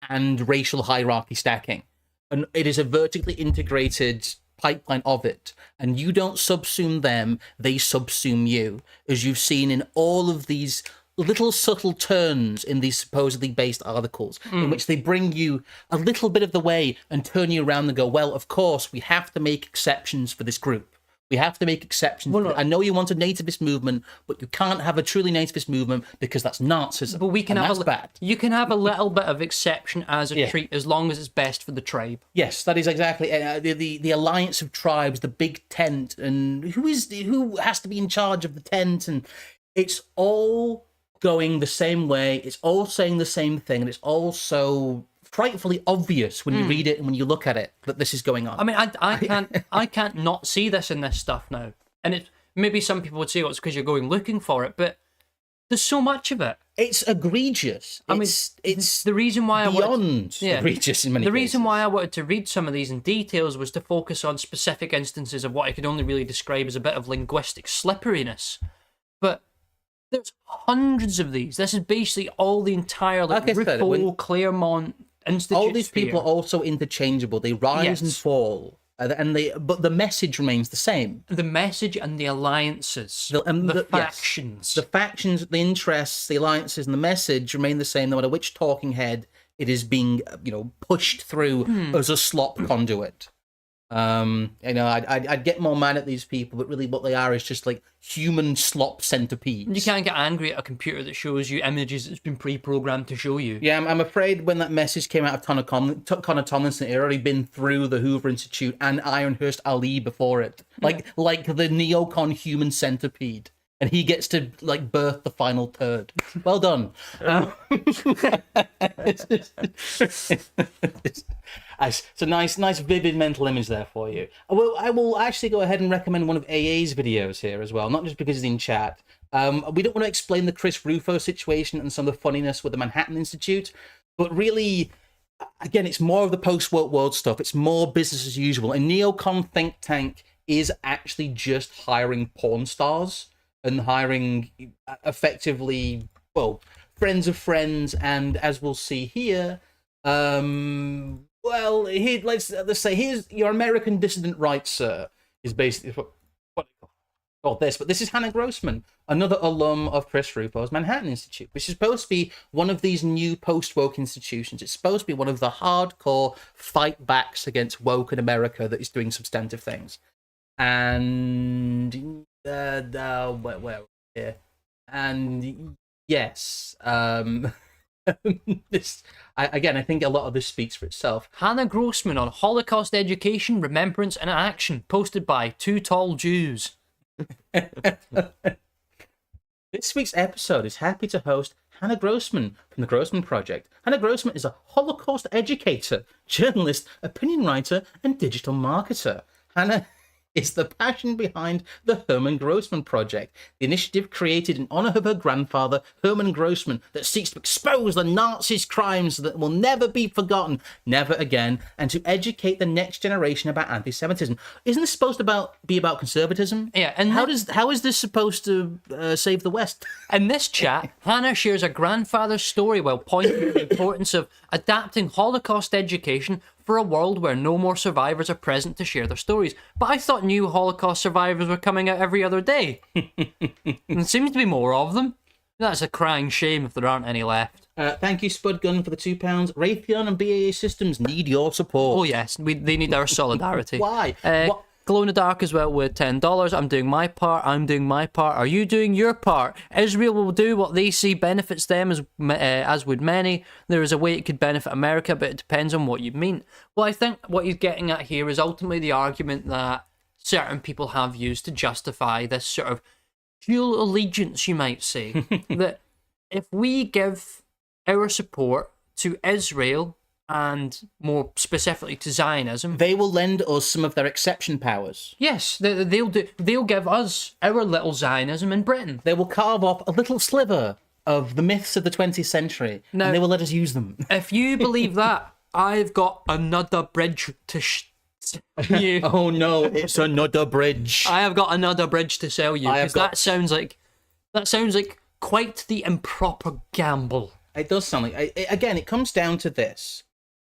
and racial hierarchy stacking. And it is a vertically integrated pipeline of it. And you don't subsume them, they subsume you. As you've seen in all of these little subtle turns in these supposedly based articles, in which they bring you a little bit of the way and turn you around and go, well, of course, we have to make exceptions for this group. We have to make exceptions. Well, I know you want a nativist movement, but you can't have a truly nativist movement because that's Nazism. but we can and have that's bad. You can have a little bit of exception as a treat, as long as it's best for the tribe. Yes, that is exactly the alliance of tribes, the big tent, and who has to be in charge of the tent, and it's all going the same way. It's all saying the same thing, and it's all so frightfully obvious when you read it and when you look at it that this is going on. I mean, I can't not see this in this stuff now. And it maybe some people would say, well, it's because you're going looking for it, but there's so much of it. It's egregious. It's the reason why beyond egregious in many The cases. reason why I wanted to read some of these in details was to focus on specific instances of what I could only really describe as a bit of linguistic slipperiness. But there's hundreds of these. This is basically all the entire Ruffo, Claremont Institute. All these people are also interchangeable. They rise and fall, but the message remains the same. The message and the alliances, the factions, the factions, the interests, the alliances, and the message remain the same, no matter which talking head it is being, pushed through as a slop conduit. I'd get more mad at these people, but really what they are is just like human slop centipedes. You can't get angry at a computer that shows you images that's been pre-programmed to show you. Yeah, I'm afraid when that message came out of Connor Tomlinson, it had already been through the Hoover Institute and Ironhurst Ali before it. Like the neocon human centipede. And he gets to birth the final turd. Well done. It's a nice vivid mental image there for you. I will actually go ahead and recommend one of AA's videos here as well, not just because he's in chat. We don't want to explain the Chris Rufo situation and some of the funniness with the Manhattan Institute. But really, again, it's more of the post-woke world stuff. It's more business as usual. A neocon think tank is actually just hiring porn stars and hiring effectively, well, friends of friends, and as we'll see here, well, here, let's say here's your American dissident right, sir, is basically what this. But this is Hannah Grossman, another alum of Chris Rufo's Manhattan Institute, which is supposed to be one of these new post-woke institutions. It's supposed to be one of the hardcore fight backs against woke in America that is doing substantive things. And where here? And yes, this I think a lot of this speaks for itself. Hannah Grossman on Holocaust education, remembrance, and action, posted by two tall Jews. This week's episode is happy to host Hannah Grossman from the Grossman Project. Hannah Grossman is a Holocaust educator, journalist, opinion writer, and digital marketer. Hannah is the passion behind the Herman Grossman Project, the initiative created in honor of her grandfather, Herman Grossman, that seeks to expose the Nazis' crimes that will never be forgotten, never again, and to educate the next generation about anti-Semitism. Isn't this supposed to be about conservatism? Yeah, and how is this supposed to save the West? In this chat, Hannah shares her grandfather's story while pointing to the importance of adapting Holocaust education for a world where no more survivors are present to share their stories. But I thought new Holocaust survivors were coming out every other day. And there seems to be more of them. That's a crying shame if there aren't any left. Thank you, Spud Gun, for the £2. Raytheon and BAE Systems need your support. Oh yes, they need our solidarity. Why? Glow in the Dark as well with $10. I'm doing my part. I'm doing my part. Are you doing your part? Israel will do what they see benefits them, as would many. There is a way it could benefit America, but it depends on what you mean. Well, I think what he's getting at here is ultimately the argument that certain people have used to justify this sort of dual allegiance, you might say. That if we give our support to Israel, and more specifically to Zionism, they will lend us some of their exception powers. Yes, they'll give us our little Zionism in Britain. They will carve off a little sliver of the myths of the 20th century, now, and they will let us use them. If you believe that, I've got another bridge to sell you. Oh no, it's another bridge. I have got another bridge to sell you, because that sounds like quite the improper gamble. It does sound like... Again, it comes down to this.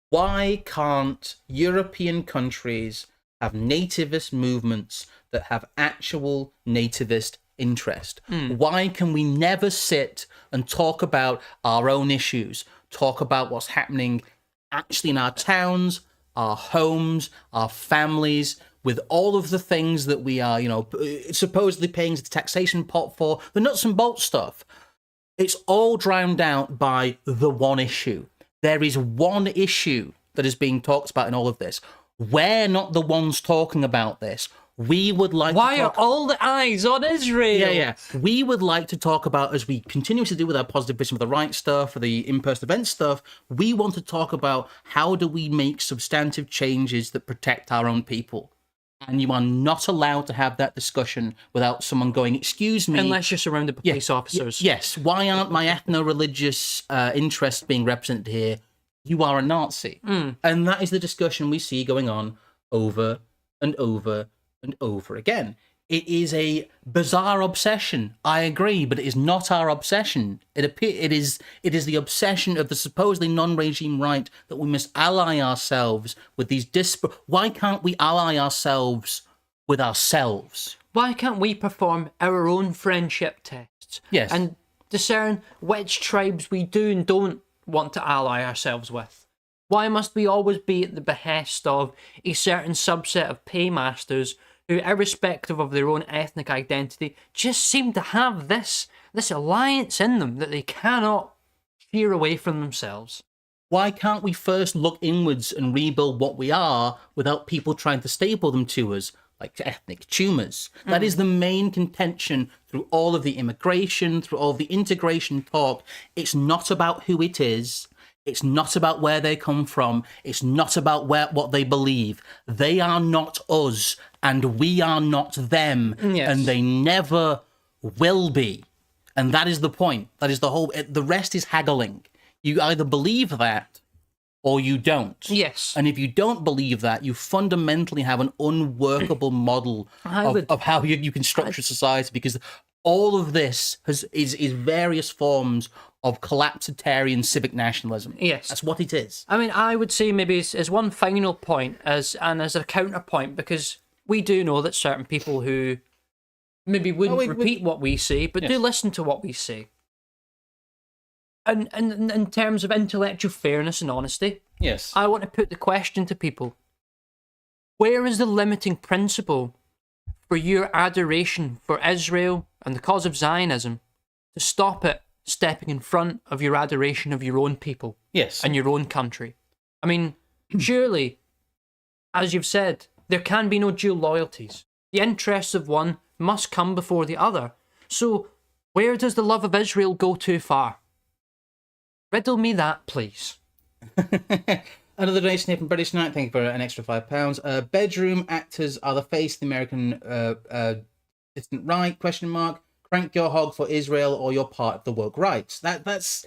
Why can't European countries have nativist movements that have actual nativist interest? Why can we never sit and talk about our own issues, talk about what's happening actually in our towns, our homes, our families, with all of the things that we are, supposedly paying the taxation pot for, the nuts and bolts stuff? It's all drowned out by the one issue. There is one issue that is being talked about in all of this. We're not the ones talking about this. We would like Why to talk... are all the eyes on Israel? Yeah. We would like to talk about, as we continue to do with our positive vision for the right stuff, for the in-person event stuff, we want to talk about how do we make substantive changes that protect our own people. And you are not allowed to have that discussion without someone going, excuse me. Unless you're surrounded by police officers. Yes. Why aren't my ethno-religious interests being represented here? You are a Nazi. And that is the discussion we see going on over and over and over again. It is a bizarre obsession. I agree, but it is not our obsession. It is the obsession of the supposedly non-regime right that we must ally ourselves with these disparate... Why can't we ally ourselves with ourselves? Why can't we perform our own friendship tests? Yes. And discern which tribes we do and don't want to ally ourselves with? Why must we always be at the behest of a certain subset of paymasters who, irrespective of their own ethnic identity, just seem to have this alliance in them that they cannot shear away from themselves? Why can't we first look inwards and rebuild what we are without people trying to staple them to us like ethnic tumors? That is the main contention through all of the immigration, through all of the integration talk. It's not about who it is. It's not about where they come from. It's not about what they believe. They are not us, and we are not them, and they never will be. And that is the point. That is the whole... The rest is haggling. You either believe that or you don't. Yes. And if you don't believe that, you fundamentally have an unworkable model of how you can structure society, because all of this is various forms of collapsitarian civic nationalism. Yes. That's what it is. I mean, I would say maybe as one final point, as a counterpoint, because we do know that certain people who maybe wouldn't repeat what we say, but do listen to what we say. And in terms of intellectual fairness and honesty, Yes. I want to put the question to people: where is the limiting principle for your adoration for Israel and the cause of Zionism to stop it stepping in front of your adoration of your own people? Yes. And your own country? I mean, surely, as you've said, there can be no dual loyalties. The interests of one must come before the other. So, where does the love of Israel go too far? Riddle me that, please. Another donation here from British Knight. Thank you for an extra £5. Bedroom actors are the face of the American distant right? Question mark. Crank your hog for Israel, or you're part of the woke rights. That's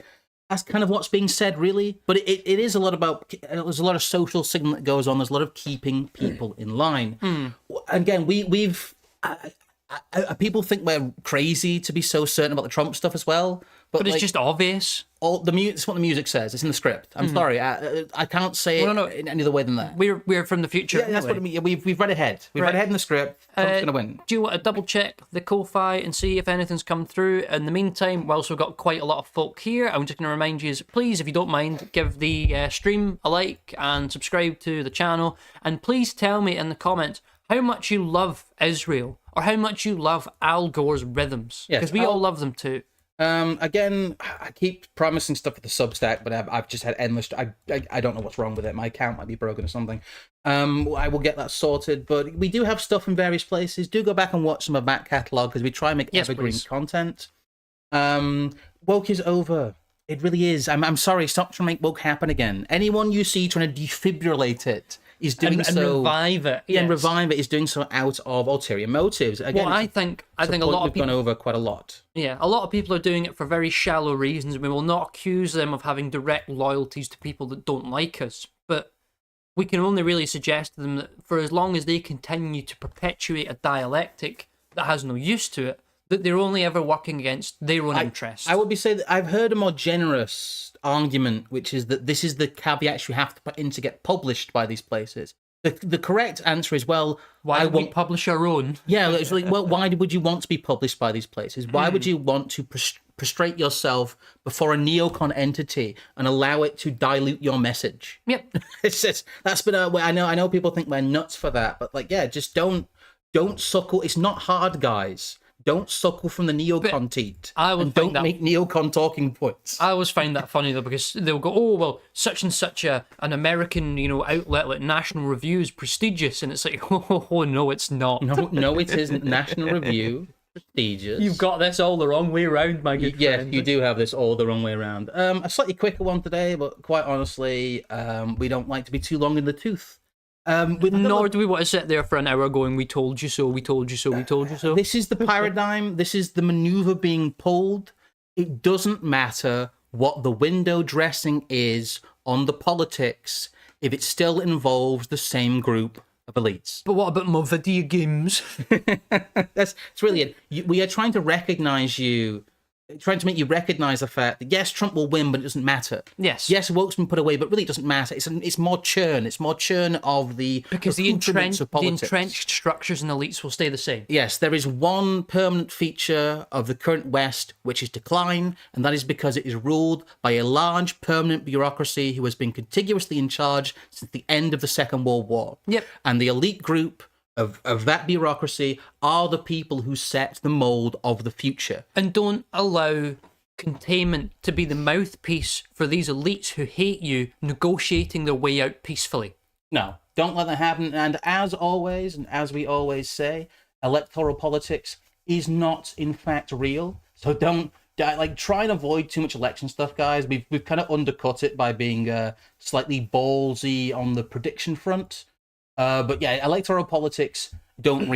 kind of what's being said, really. But it is a lot about. There's a lot of social signal that goes on. There's a lot of keeping people in line. Again, we've. People think we're crazy to be so certain about the Trump stuff as well, but it's just obvious. It's what the music says. It's in the script. I'm sorry, I can't say it in any other way than that. We're from the future. Yeah, that's what I mean. We've read ahead. We've read ahead in the script. Trump's going to win. Do you want to double check the Ko-Fi and see if anything's come through? In the meantime, whilst we've got quite a lot of folk here, I'm just going to remind you, please, if you don't mind, give the stream a like and subscribe to the channel. And please tell me in the comments how much you love Israel, or how much you love Al Gore's rhythms, because we all love them too. Again, I keep promising stuff with the Substack, but I've just had endless. I don't know what's wrong with it. My account might be broken or something. I will get that sorted. But we do have stuff in various places. Do go back and watch some of that catalog, because we try and make evergreen content. Woke is over. It really is. I'm sorry. Stop trying to make woke happen again. Anyone you see trying to defibrillate it is doing and revive it. Yeah, and revive it is doing so out of ulterior motives. Again, well, I think a lot of people gone over quite a lot. Yeah, a lot of people are doing it for very shallow reasons. We will not accuse them of having direct loyalties to people that don't like us, but we can only really suggest to them that for as long as they continue to perpetuate a dialectic that has no use to it, that they're only ever working against their own interests. I would be saying that I've heard a more generous argument, which is that this is the caveats you have to put in to get published by these places. The correct answer is, well, why don't we publish our own? Yeah, it's like, well, why would you want to be published by these places? Why would you want to prostrate yourself before a neocon entity and allow it to dilute your message? Yep. It's just, that's been I know people think we're nuts for that, but like, yeah, just don't suckle. It's not hard, guys. Don't suckle from the neocon teat. Don't make neocon talking points. I always find that funny though, because they'll go, "Oh well, such and such an American, outlet like National Review is prestigious," and it's like, "Oh no, it's not. No, it isn't. National Review, prestigious. You've got this all the wrong way around, my good friend." Yeah, you do have this all the wrong way around. A slightly quicker one today, but quite honestly, we don't like to be too long in the tooth. Nor do we want to sit there for an hour going, "We told you so, we told you so, we told you so." This is the paradigm. This is the maneuver being pulled. It doesn't matter what the window dressing is on the politics if it still involves the same group of elites. But what about my video games? It's really it. We are trying to recognize you. Trying to make you recognize the fact that yes, Trump will win, but it doesn't matter. Yes, woke's been put away, but really it doesn't matter. It's more churn. It's more churn of the entrenched structures and elites will stay the same. Yes, there is one permanent feature of the current West, which is decline, and that is because it is ruled by a large permanent bureaucracy who has been contiguously in charge since the end of the Second World War. Yep, and the elite group of that bureaucracy are the people who set the mold of the future. And don't allow containment to be the mouthpiece for these elites who hate you negotiating their way out peacefully. No, don't let that happen. And as always, and as we always say, electoral politics is not in fact real. So don't try and avoid too much election stuff, guys. We've kind of undercut it by being slightly ballsy on the prediction front. But yeah, electoral politics don't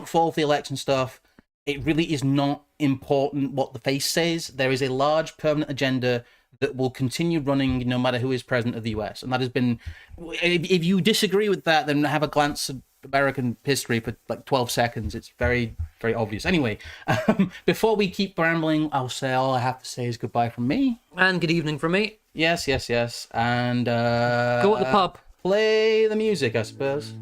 fall for the election stuff. It really is not important what the face says. There is a large permanent agenda that will continue running no matter who is president of the US. And that has been, if you disagree with that, then have a glance at American history for like 12 seconds. It's very, very obvious. Anyway, before we keep rambling, I'll say all I have to say is goodbye from me. And good evening from me. Yes. And Go to the pub. play the music, I suppose.